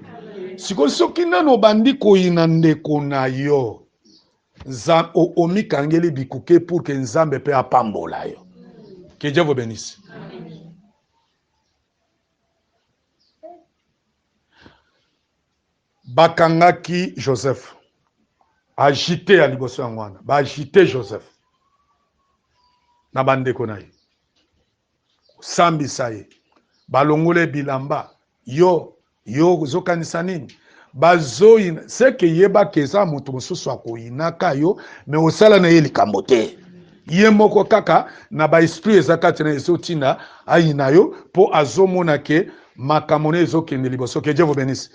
Siko soki nano bandi koyina ndeko na yo. Omikangeli bikuke pour que Nzambe pe apambola yo. Que Dieu vous bénisse. Bakangaki Joseph. Agité à liboso ngwana. Ba agité Joseph. Na bandeko na ye. Sambi saye. Balongole bilamba. Yo zokanisa nini? Bazoina c'est que yeba keza mutu mususu akoyinaka yo mais osala na ye likambo te ye moko kaka na ba esprit ezakati na ezotina ayina yo po azomona ke makambo na ezokende liboso. Que Dieu vous bénisse.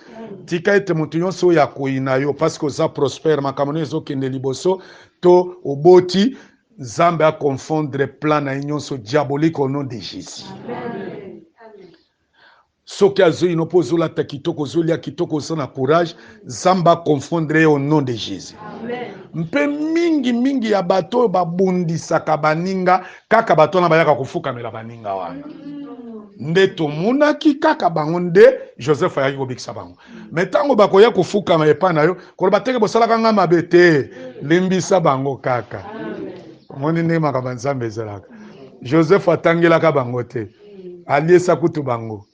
Tika ete mutu nyonso ya koyina yo parce que oza prospère makambo na ezokende liboso to oboti Nzambe a confondre plan na nyonso diabolique au nom de Jésus. Amen. Soki azoyi no pozola ta kitoko zolia kitoko sana courage Zamba confondre au nom de Jésus. Amen. Mpe mingi ya bato babundisaka baninga kaka bato na bayaka kofukamela baninga wana. Nde tomonaki kaka bango nde Joseph ayaki kobikisa bango. Mais tango bakoya kofukama epa na yo koloba teke bosalaka nga mabe te limbisa bango kaka. Moni ne makaba Nzambe ezalaka. Joseph atangelaka bango te. Aliesa kutu bango.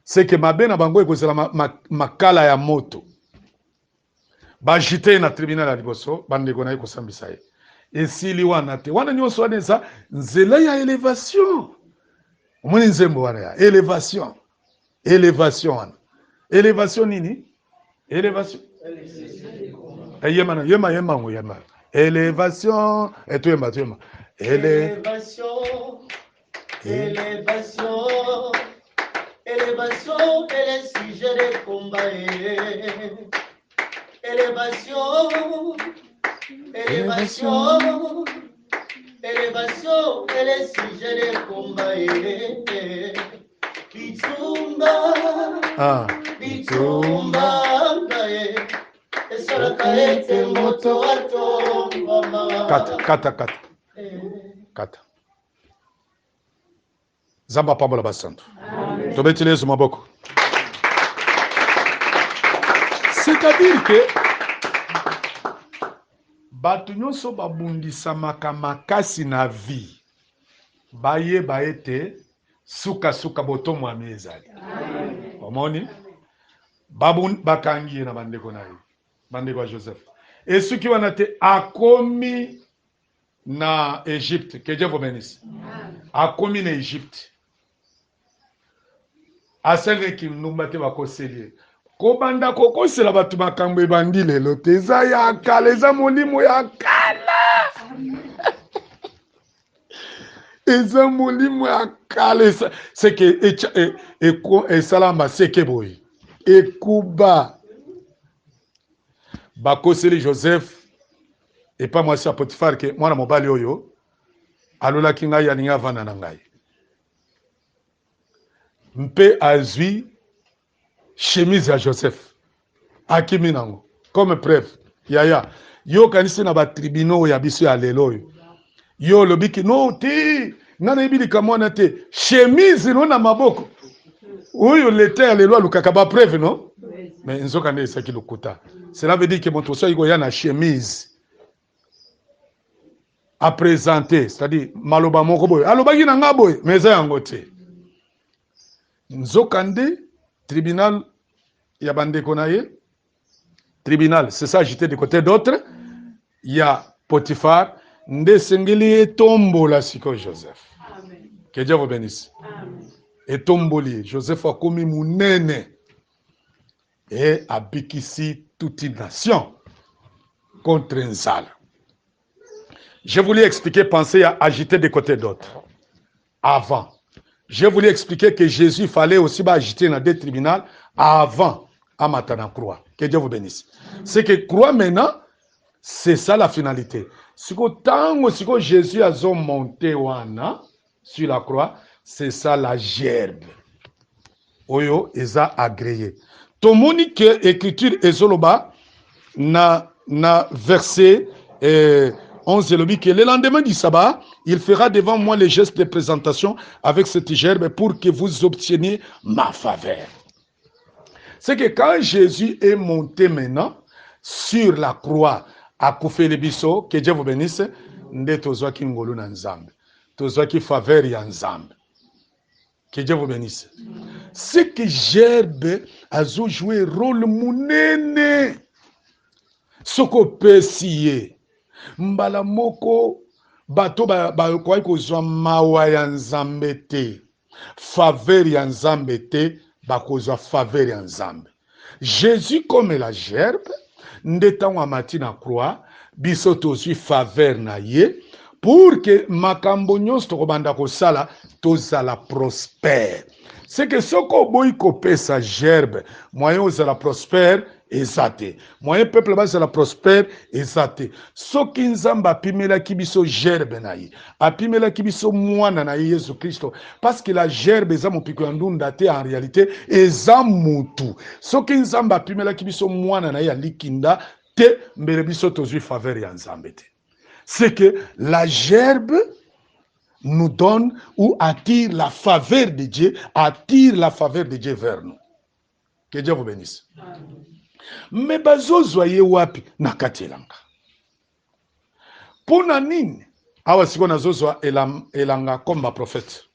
C'est que mabe na bango ekozela makala ya moto. Bajite na tribunal ya liboso bandeko na ekosambisa ye. Esili wana te. Wana nyonso wana eza nzela ya élévation. Omoni nzembo wana ya élévation. Élévation wana. Élévation nini? Élévation. Yema. Élévation. Et tu yema. Élévation. Élévation, elle est sujet de combat. Élévation, elle est sujet de combat. Bitumba, Kata. Zamba pambola basanto. Tobetelezo maboko. C'est-à-dire que bato nyonso babundisamaka makasi na vie bayeba ete suka botomo ami ezali. Omoni bakangi na bandeko na ye bandeko ya Joseph et soki wana te akomi na Égypte. Que Dieu vous bénisse. Akomi na Égypte asaleki numba te bakoseli kobanda kokosela bato makambo ebandi lelo te eza ya kala eza molimo ya kala eza molimo ya kala seke esalamba seke boye ekuba bakoseli Joseph epa mwasi ya Potifar ke mwana mobali oyo alolaki ngai alingi avanda na ngai mpe azwi chemise ya Joseph akimi nango comme preuve yaya yo kanisi na batribunaux ya biso ya lelo oyo yo lobiki no te ngana ebilika mwana te chemise no na maboko Oui, l'éther, les lois, le kakaba preuve, non? Mais nzokande c'est qui le kuta. Cela veut dire que mon trousseau il y a une chemise à présenter, c'est-à-dire maloba moko boy. Aloba ki na nga boy, mais ça yango te. Nzokande tribunal ya bandeko na ye. Tribunal, c'est ça agité de côté d'autres. Il y a Potiphar, nde sengeli etombola siko Joseph. Amen. Que Dieu vous bénisse. Amen. Etomboli, Joseph a commis munene. Et abikisi toute une nation contre un sale. Je voulais expliquer, penser à agiter des côtés d'autres. Avant. Je voulais expliquer que Jésus fallait aussi agiter dans des tribunaux avant à Matana croix. Que Dieu vous bénisse. C'est que croix maintenant, c'est ça la finalité. Si Jésus a monté sur la croix, c'est ça la gerbe. Oyo, ils a agréé. Tomoni que écriture ezoloba na verset 11 et que le lendemain du sabbat, il fera devant moi les gestes de présentation avec cette gerbe pour que vous obteniez ma faveur. C'est que quand Jésus est monté maintenant sur la croix à Koufé le Bisso, que Dieu vous bénisse, nde tozwaki ngolu na nzambe, tozwaki faveur ya nzambe. Que Dieu vous bénisse. C'est que gerbe a joué rôle munene. Soko pesiye. Mbala moko bato ba kwa kozwa mawa ya nzambe te. Faveur ya nzambe te, ba kozwa faveur ya nzambe. Jésus comme la gerbe, ndeta wa matina croix, biso tozwi faveur na ye. Pour que makambo nyonso tokobanda kosala tozala prospère. C'est que soko boy kopesa gerbe, moyen ozala prospère ezate. Moyen peuple bazala prospère ezate. Soki nzamba apimela kibiso gerbe na ye, apimela kibiso mwana na ye Yesu Kristo, parce que la gerbe eza mopiko ya ndunda te en réalité eza mutu. Soki nzamba apimela kibiso mwana na ye alikinda te mbele biso tozwi faveur ya nzambe te. C'est que la gerbe nous donne ou attire la faveur de Dieu, attire la faveur de Dieu vers nous. Que Dieu vous bénisse. Amen. Mais bazo zoye wapi nakatelanga. Pona nini awa siko nazozwa elanga comme ma prophète.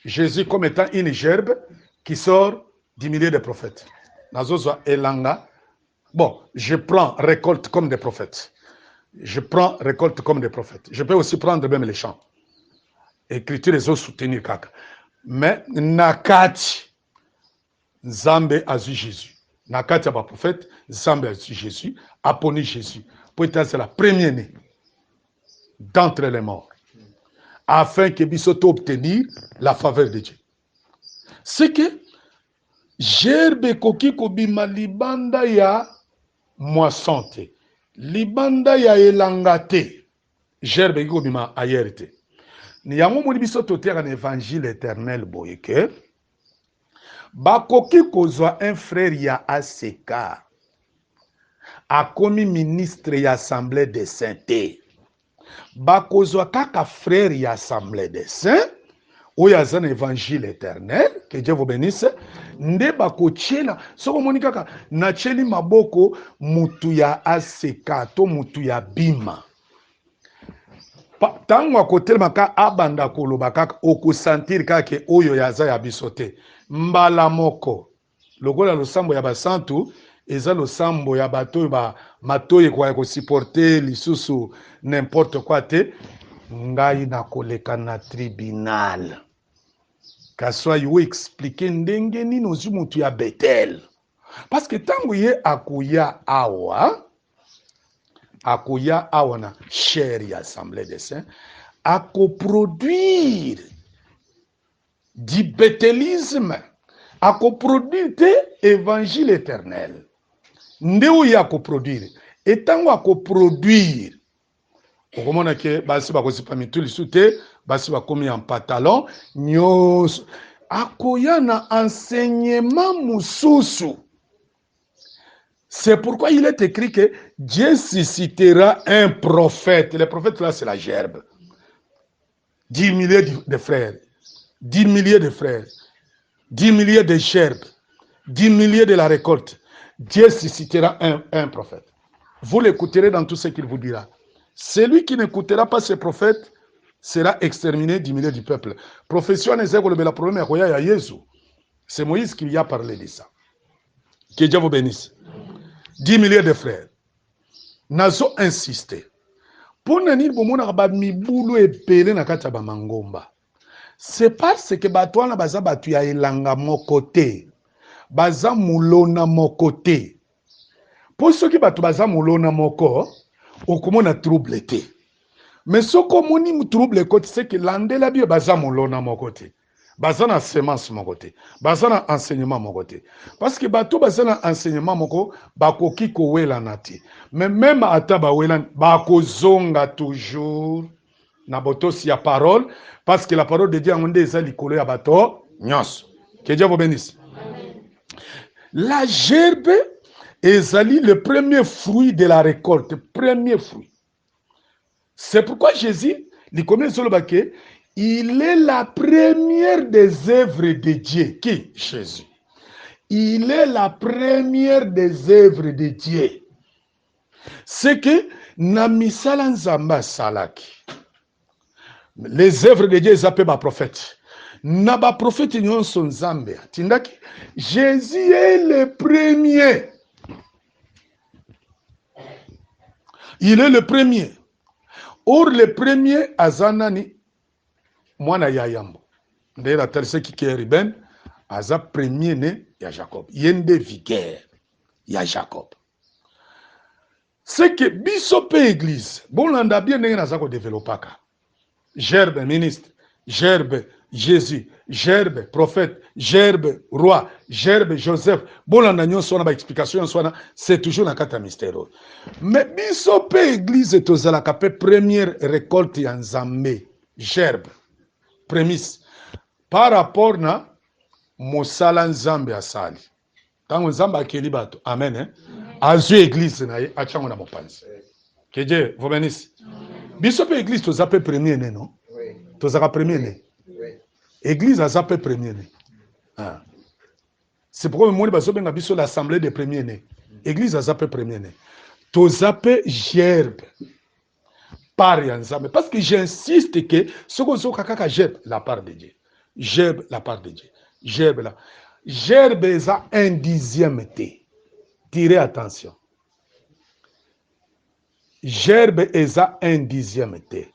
Jésus comme étant une gerbe qui sort du milieu des prophètes. Nazozwa elanga. Bon, je prends récolte comme des prophètes. Je prends récolte comme des prophètes. Je peux aussi prendre même les chants. Écriture les autres soutenir kaka. Mais nakati Nzambe a vu Jésus. Nakati a pas prophète, Nzambe a vu Jésus, a poni Jésus. Pour être c'est la première née d'entre les morts. Afin que bisoto obtenir la faveur de Dieu. C'est que gerbe koki kobima libanda ya moisson te. Libanda ya elanga te. Gerbe ko bima ayer te. Ni yango moni biso totera na évangile éternel boye que bakoki kozwa un frère ya Aseka akomi ministre ya assemblée des saints te. Bakozwa kaka frère ya assemblée des saints oyo aza na évangile éternel, que Dieu vous bénisse, nde bakotiela soko moni kaka na tieli maboko mutu ya Aseka to mutu ya bima. Tango akotelema ka abanda koloba kaka okosentir kaka oyo yaza ya biso te. Mbala moko lokola losambo ya basantu eza losambo ya bato ba matoye kwa kosupporter lisusu n'importe quoi te, ngai na koleka na tribunal kaswa yo expliquer ndenge nini ozu mutu ya Betel, parce que tango ye akuya awa na chair ya assemblée des saints à coproduire du bétélisme, à coproduire te évangile éternel. Ndeo ya coproduire et tango à coproduire okomona ke basi bakozipa mituli sute basi bakomi en pantalon nyos akoya na enseignement mususu. C'est pourquoi il est écrit que Dieu suscitera un prophète. Le prophète là c'est la gerbe. 10 milliers de frères. 10 milliers de frères. 10 milliers de gerbes, 10 milliers de la récolte, Dieu suscitera un prophète. Vous l'écouterez dans tout ce qu'il vous dira. Celui qui n'écoutera pas ce prophète sera exterminé du milieu du peuple. Profession le problème est Jésus. C'est Moïse qui y a parlé de ça. Que Dieu vous bénisse. 10 milliers de frères. Nazo insisté. Pour nani bomona ba mibulu epele na kati ba mangomba. C'est parce que batwana baza batu ya elanga moko te. Baza mulona moko te. Pour ceux qui batu baza mulona moko, okomona trouble te. Mais ce que mu trouble côté c'est que landela bio baza mulona moko te. Baza na semence moko te. Baza na enseignement moko te. Parce que batu baza na enseignement moko bakoki ko wela na te. Mais même ata ba wela bakozonga toujours na botosi ya parole parce que la parole de Dieu en est likolo ya bato nyos. Que Dieu vous bénisse. La gerbe ezali le premier fruit de la récolte, premier fruit. C'est pourquoi Jésus, il est la première des œuvres de Dieu. Qui? Jésus. Il est la première des œuvres de Dieu. C'est que Namisala Nzamba Salaki. Les œuvres de Dieu s'appellent ma prophète. Naba prophète nyon son Zambé. Tindaki. Jésus est le premier. Il est le premier. Or le premier azanani mwana ya yambo. Ndé la terce qui est Ruben aza premier né ya Jacob. Yende vigueur ya Jacob. C'est que bisope église. Bon landa bien n'est pas développé. Gerbe ministre, gerbe Jésus, gerbe prophète, gerbe roi, gerbe Joseph. Bon landa nyon sona ba explication sona c'est toujours na kata mystère. Mais bisope église tozala kapé première récolte ya Nzambe, gerbe, prémisse par rapport na mosala Nzambe asali. Tango Nzambe akeli bato. Amen hein. Azu église na ye achango na mopanzi. Que Dieu vous bénisse. Bisope église to zape premier né non? Oui. To zaka premier né. Oui. Église a zape premier né. Ah. C'est pourquoi moi baso benga biso l'assemblée des premiers nés. Église a zape premier né. To zape gerbe. Par Nzambe parce que j'insiste que ce que zo kaka gerbe la part de Dieu. Gerbe la part de Dieu. Gerbe là. Gerbe eza 1/10 té. Tirez attention. Gerbe eza 1/10 té.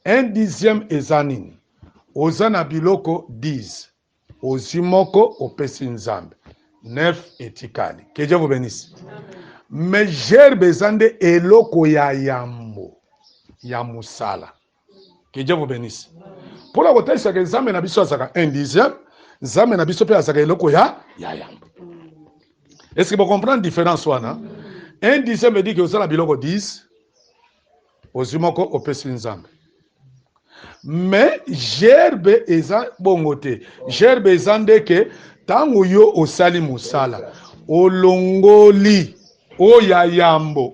1/10 eza nini? Ozana biloko 10. Ozimoko opesi Nzambe. 9 etikali. Que Dieu vous bénisse. Mais gerbe eza nde eloko ya yambo. Ya musala. Que Dieu vous bénisse. Pour la côté ça que Nzambe na biso azaka 1/10. Nzambe na biso pe azaka eloko ya yambo. Est-ce que vous comprenez la différence? 1/10 me dit que vous avez biloko 10. Ozimoko opesi Nzambe. Mais gerbe eza bongote. Gerbe eza ndeke tango yo osali musala. Olongoli. Oyayambo.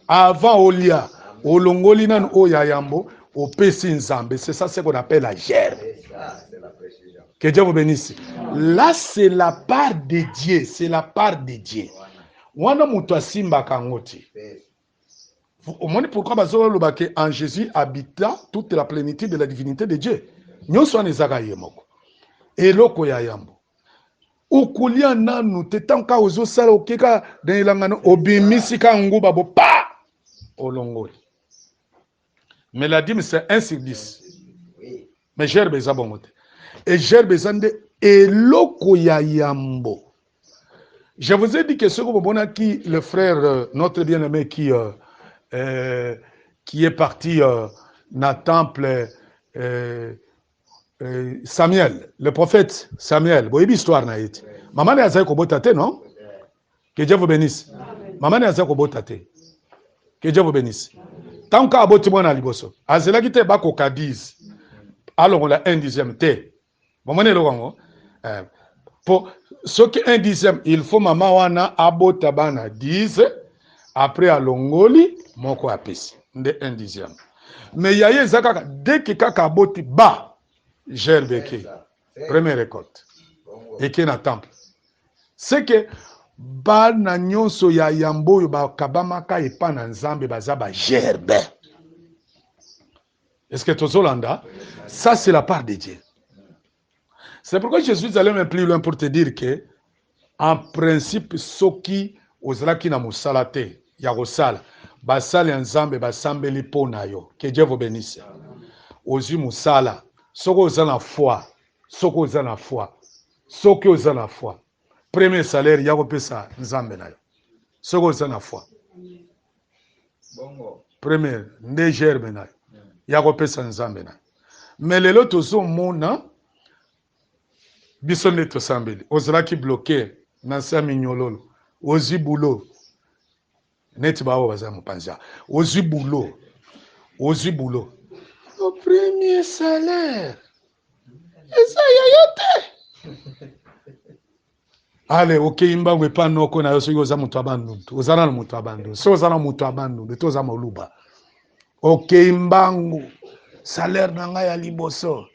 Avant olia. Olongoli nan oyayambo. Opesi Nzambe. C'est ça ce qu'on appelle la gerbe. Que Dieu vous bénisse. Là, c'est la part de Dieu. C'est la part de Dieu. Wana mutu asimba kangoti. Au moins, pourquoi en Jésus habita toute la plénitude de la divinité de Dieu. Nyonso anezaka yemoko. Eloko ya yambo. Ukulia nanu tetanka ozo sala okeka denilangano obimisi ka nguba bo pa olongoli. Mais la dîme c'est 1/10. Mais gerbe za bongote. Et gerbe zande eloko ya yambo. Je vous ai dit que ce que qui le frère notre bien-aimé qui est parti dans le temple Samuel, le prophète Samuel. Vous avez histoire na été. Maman est à Kobotate, non? Que Dieu vous bénisse. Maman est à Kobotate. Que Dieu vous bénisse. Tant qu'à Botimon à Liboso, à cela qui te bat au Cadiz, alors on a 1/10 té. Maman est là. Pour ce qui est 1/10, il faut maman wana abotabana 10 après à Longoli, moko apesi de 1/10. Mais yaye zaka dès que kaka aboti ba gerbeke Première récolte. Et qui est dans le temple. C'est que bana nyonso ya yambo ba kabamaka epa na nzambe baza ba gerbe. Est-ce que tozolanda? Ça c'est la part de Dieu. C'est pourquoi Jésus allait même plus loin pour te dire que en principe soki ozalaki na musala te ya kosala basali nzambe basambeli pona yo. Que Dieu vous bénisse. Ozu musala soko ozana foi, soko ozana foi, soki ozana foi. Premier salaire ya kopesa nzambe na yo. Soko ozana foi. Premier nde gerbe na yo. Ya kopesa nzambe na yo. Mais lelo tozomona biso nde tosambeli. Ozalaki bloqué na sa minyololo. Ozi boulot. Neti bawo baza mopanza. Ozi boulot. Ozi boulot. Au premier salaire. Eza yoyote. Ale okeyimba wepa noko na yo soki oza moto abandundu. Ozana na moto abandundu. So ozana moto abandundu. Toza moluba. Okeyimbangu. Salaire na ngai ya liboso.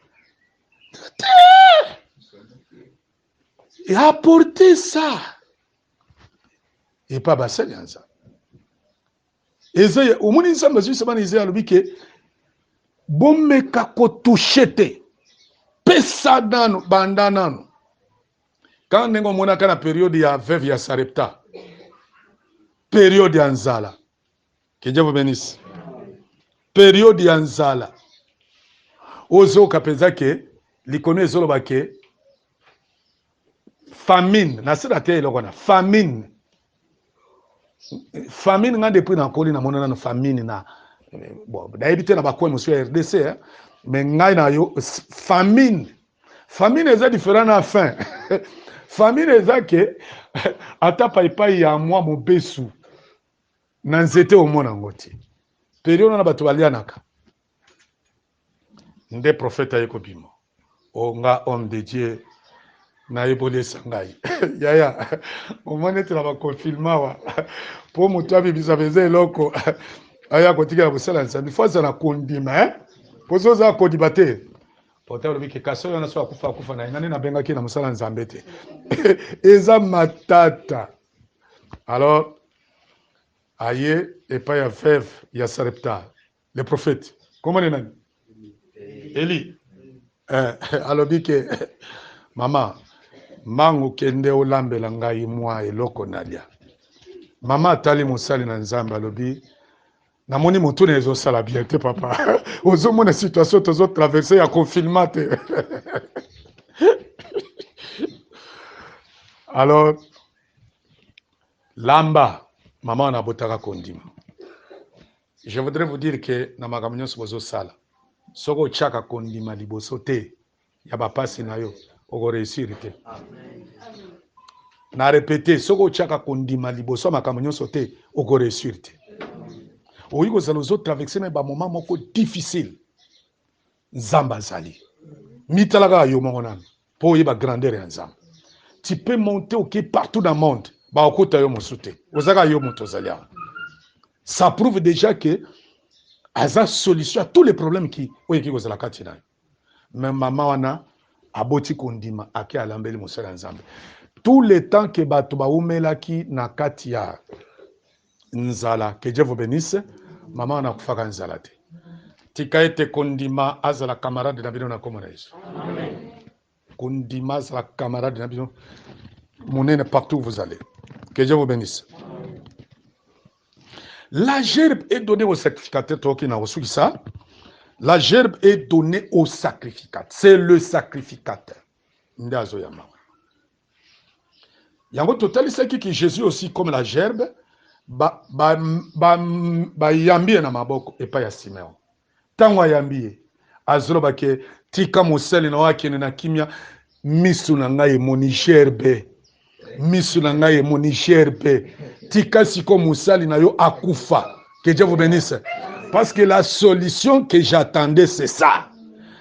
Et apporter ça. Et pas basel yanza. Eze omoni nzambe azu sabana eze alobi ke bomeka ko touchete. Pesa nano banda nano. Quand nengo mona kana période ya veuve ya Sarepta. Période ya nzala. Que Dieu vous bénisse. Période ya nzala. Ozo kapeza ke likono ezoloba ke famine na sera te elokona famine nga depuis na koli na mona na famine na bon d'ailleurs na bakwe monsieur RDC mais ngai na yo famine eza différent na faim. Famine eza ke ata paipai ya mwa mobesu na nzete omona ngoti période na bato balianaka nde prophète ayeko bimo onga homme de Dieu na ebole sangai yaya omone tela ba confirma wa po moto abibisa beze eloko aya kotika bosala nsambi fois na kondima pozo za kodibate potalo biki kaso yana so akufa na nani na benga kina musala nzambe te eza matata. Alors aye et pas ya veuve ya Sarepta le prophète comment est nani Eli alobi ke mama mangu kende olambela ngai mwa eloko nalia. Mama atali mosali na nzambe alobi namoni moto na ezosala bien te papa. Ozomona situation tozo traverser ya confinement te. Alors lamba mama na botaka kondima. Je voudrais vous dire que na makambo nyonso bozo sala soko chaka kondima liboso te ya bapasi na yo oko réussir te. Na répéter soko chaka kondima liboso makambo nyonso te oko réussir te. Oyi ko zalo zo traverser na ba moment moko difficile. Nzamba zali. Mitalaka yo mongonana po yeba grandeur ya nzamba. Tu peux monter OK partout dans le monde. Ba okota yo mosute. Ozaka yo moto zalia. Ça prouve déjà que aza solution à tous les problèmes qui oyeki kozala kati na. Mais maman wana aboti kondima ake alambeli mosala nzambe. Tout le temps que bato ba umelaki na kati ya nzala, que Dieu vous bénisse, maman wana kufaka nzala te. Tika ete kondima azala camarade na bino na komona Yesu. Amen. Kondima azala camarade na bino monene partout où vous allez. Que Dieu vous bénisse. La gerbe est donnée au sacrificateur. La gerbe est donnée au sacrificateur. C'est le sacrificateur. Yango total c'est que Jésus aussi comme la gerbe ba yambi na maboko et pas ya Simeon. Tango yambi azolo bake tika moseli na wakene na kimia misu na ngai moni gerbe. Misu na ngai moni gerbe. Tika siko musali na yo akufa. Que Dieu vous bénisse. Parce que la solution que j'attendais c'est ça.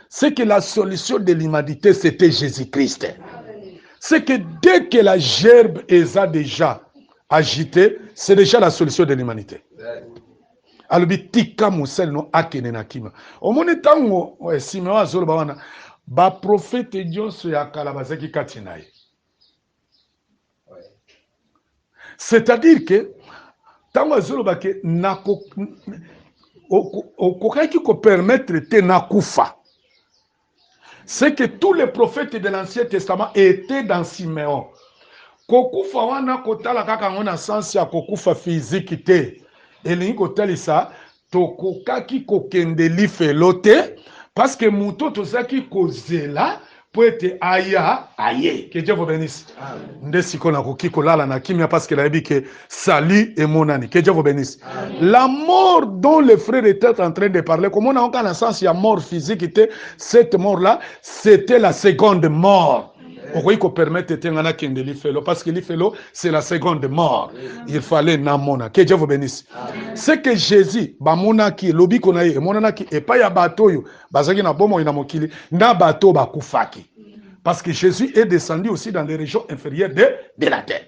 C'est que la solution de l'humanité c'était Jésus-Christ. C'est que dès que la gerbe est déjà agitée, c'est déjà la solution de l'humanité. Alors tika musali no akene na kima. Omoni tango Simeon azolo bawana ba prophète nyonso ya kala bazaki kati na ye. C'est-à-dire que tango azoloba ke okokaki ko permettre te nakufa. C'est que tous les prophètes de l'Ancien Testament étaient dans Siméon. Kokufa wana kotala kaka ngona sens ya kokufa physique te. Elingi kotalisa tokokaki kokende lifelo te parce que muto tozaki kozela po ete aya aye. Que Dieu vous bénisse. Nde sikona koki kolala na kimia parce que nayebi ke salut et monani. Que Dieu vous bénisse. La mort dont les frères étaient en train de parler, comme on a encore un sens, il y a mort physique, cette mort-là, c'était la seconde mort. Pourquoi qu'on permette de l'ifelo? Parce que l'ifelo, c'est la seconde mort. Il fallait namona. Que Dieu vous bénisse. C'est que Jésus, bamona ki, lobi konaye, monana ki, et pas ya bateau yo, bazaki na bomo ina mokili, na bateau bakufaki. Parce que Jésus est descendu aussi dans les régions inférieures de la terre.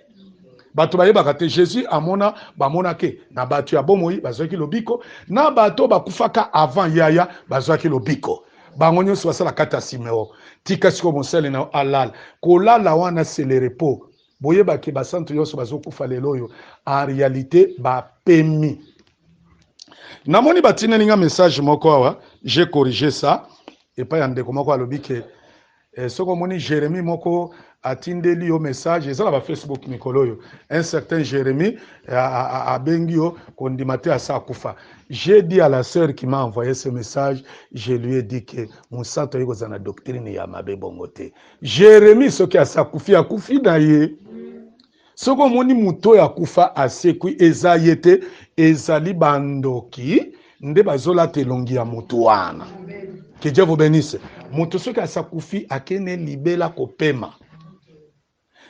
Bato baye bakate Jésus amona bamona ke na bato ya bomoi bazwaki lobiko na bato bakufaka avant yaya bazwaki lobiko bangonyo soit la kata Siméon tika siko mosele na alal kolala wana c'est le repos boye bake ba centre yoso bazokufa lelo yo en réalité ba pemi namoni batina ninga message moko awa j'ai corrigé ça et pas yande komako alobike soko moni Jérémie moko atindeli yo message ezala ba Facebook mikolo yo un certain Jérémie a bengio kondimate asa akufa. J'ai dit à la sœur qui m'a envoyé ce message, je lui ai dit que mon centre yiko zana doctrine ya mabe bongote. Jérémie ce qui a sakufi akufi na ye. Soko moni muto ya kufa asekui ezayete ezali bandoki nde bazola telongi ya mutu wana. Que Dieu vous bénisse. Muto ce qui a sakufi akene libela kopema.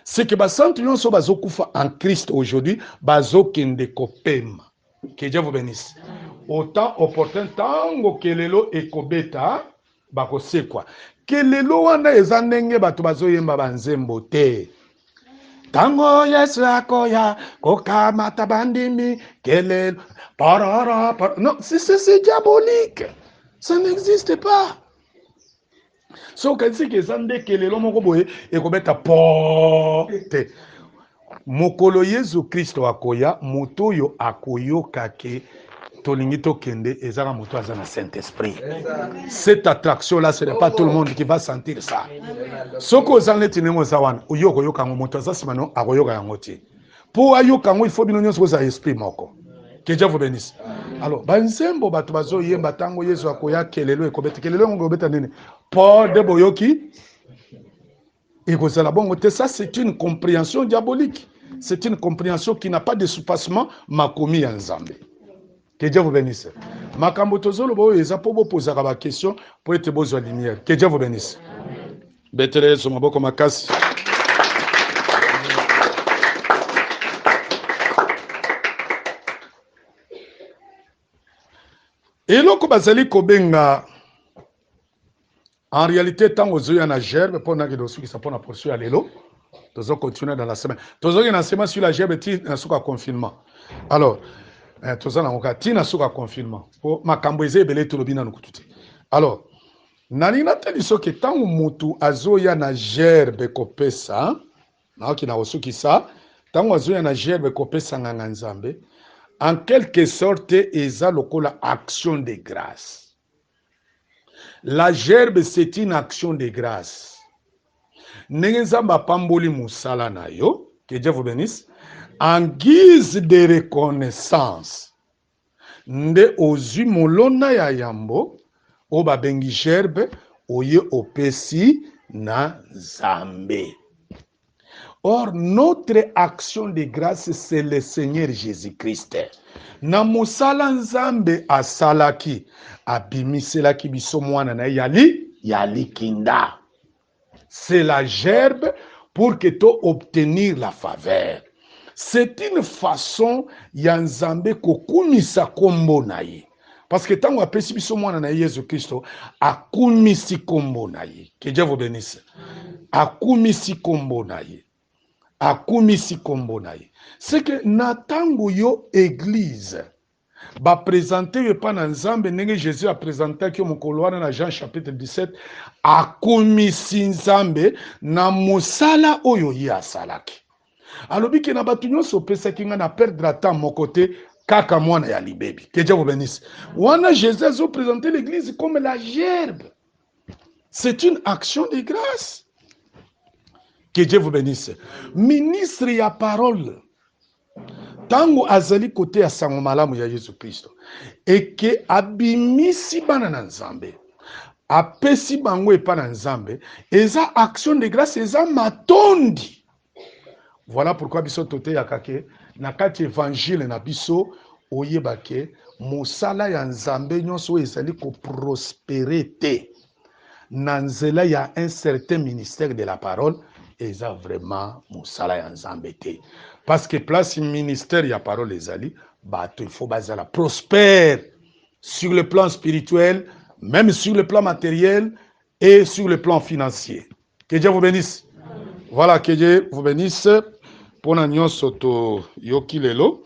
C'est que basantu nyonso bazokufa en Christ aujourd'hui bazokende kopema. Que Dieu vous bénisse. Autant opportun tango kelelo ekobeta bakosekwa. Kelelo wana eza ndenge bato bazoyemba banzembo te. Tango Yesu akoya kokamata bandimi kelelo parara. Non, c'est diabolique. Ça n'existe pas. So kasi ke zande kelelo moko boye ekobeta pote mokolo Yesu Kristo akoya moto yo akoyoka ke tolingi tokende ezaka moto azana Saint-Esprit. Cette attraction là ce n'est pas tout le monde qui va sentir ça. Soko zande tinemo zawana uyoko yoka moto azasimano akoyoka yango ti. Po ayoka ngo il faut bino nyonso za esprit moko. Que Dieu vous bénisse. Alors, banzembo bato bazo yemba tango Yesu akoya kelelo ekobeta kelelo ngo beta nini? Paul de Boyoki. Et ça, c'est une compréhension diabolique. C'est une compréhension qui n'a pas de soupassement makomi en Zambé. Que Dieu vous bénisse. Makambo tozolo bo eza po bo poser la question pour être besoin de lumière. Que Dieu vous bénisse. Betere so maboko makasi. Eloko bazali kobenga en réalité tant aux yeux na gerbe pour na kedo suki ça pour na poursuivre à l'élo. Nous allons continuer dans la semaine. Nous allons dans la semaine sur la gerbe ti na suka confinement. Alors nous allons encore ti na suka confinement. Pour makambo eze belé to lobina nukututi. Alors nalina tali soki tant mutu azoya na gerbe kopesa na ki na osuki ça tant azoya na gerbe kopesa nganga nzambe. En quelque sorte, eza lokola action de grâce. La gerbe, c'est une action de grâce. Nengezamba pamboli musala na yo, que Dieu vous bénisse, en guise de reconnaissance. Nde ozu molona ya yambo, oba bengi gerbe, oye opesi na Zambé. Or, notre action de grâce, c'est le Seigneur Jésus-Christ. Na mosala nzambe asalaki, abimiselaki biso mwana na yali kinda. C'est la gerbe pour que tu obtenir la faveur. C'est une façon ya nzambe kokumisa kombo na ye. Parce que tant apesi biso mwana na Jésus Christ, akumisi kombo na ye. Que Dieu vous bénisse. Akumisi kombo na ye. Akumisi kombo na ye. C'est que natango yo église baprésente yo epai na nzambe ndenge jésus apresentaki yo mokolo wana na Jean chapitre 17 akomisi nzambe na mosala oyo ye asalaki. Alobi ke na bato nyonso opesaki nga na perdre temps moko te kaka mwana ya libebi. Que Dieu vous bénisse. Wana Jésus a présenté l'église comme la gerbe. C'est une action de grâce. Que Dieu vous bénisse. Ministre ya parole. Tango azali kote ya sango malamu ya Yesu Kristo. Eke abimisi bana na nzambe. Apesi bango epa na nzambe. Eza action de grâce, eza matondi. Voilà pourquoi biso tote ya kake. Na kati évangile na biso oyebake mosala ya nzambe nyonso ezali ko prospérer te. Na nzela ya un certain ministère de la parole eza vraiment mosala ya nzambe te. Parce que place ministère ya parole ezali bato il faut bazala prospère sur le plan spirituel, même sur le plan matériel et sur le plan financier. Que Dieu vous bénisse. Voilà, que Dieu vous bénisse. Pona nyonso to yoki lelo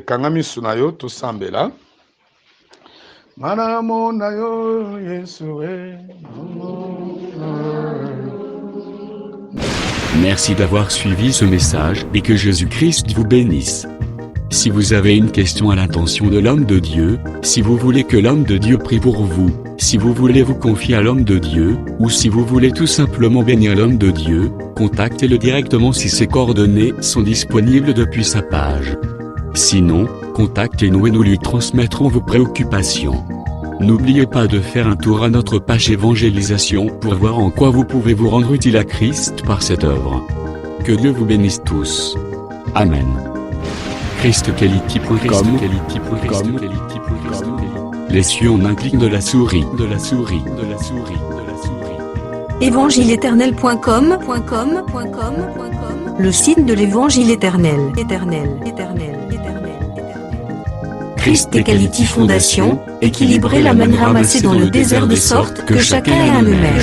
kangami sunayo to sambela mana mona yo Yesu Merci d'avoir suivi ce message et que Jésus-Christ vous bénisse. Si vous avez une question à l'intention de l'homme de Dieu, si vous voulez que l'homme de Dieu prie pour vous, si vous voulez vous confier à l'homme de Dieu, ou si vous voulez tout simplement bénir l'homme de Dieu, contactez-le directement si ses coordonnées sont disponibles depuis sa page. Sinon, contactez-nous et nous lui transmettrons vos préoccupations. N'oubliez pas de faire un tour à notre page évangélisation pour voir en quoi vous pouvez vous rendre utile à Christ par cette œuvre. Que Dieu vous bénisse tous. Amen. ChristQuality.com. Les cieux en un clic de la souris. Évangile-éternel.com, le site de l'évangile éternel. Christ et Quality Fondation, équilibrer la manne ramassée dans le désert de sorte que chacun ait un numéro.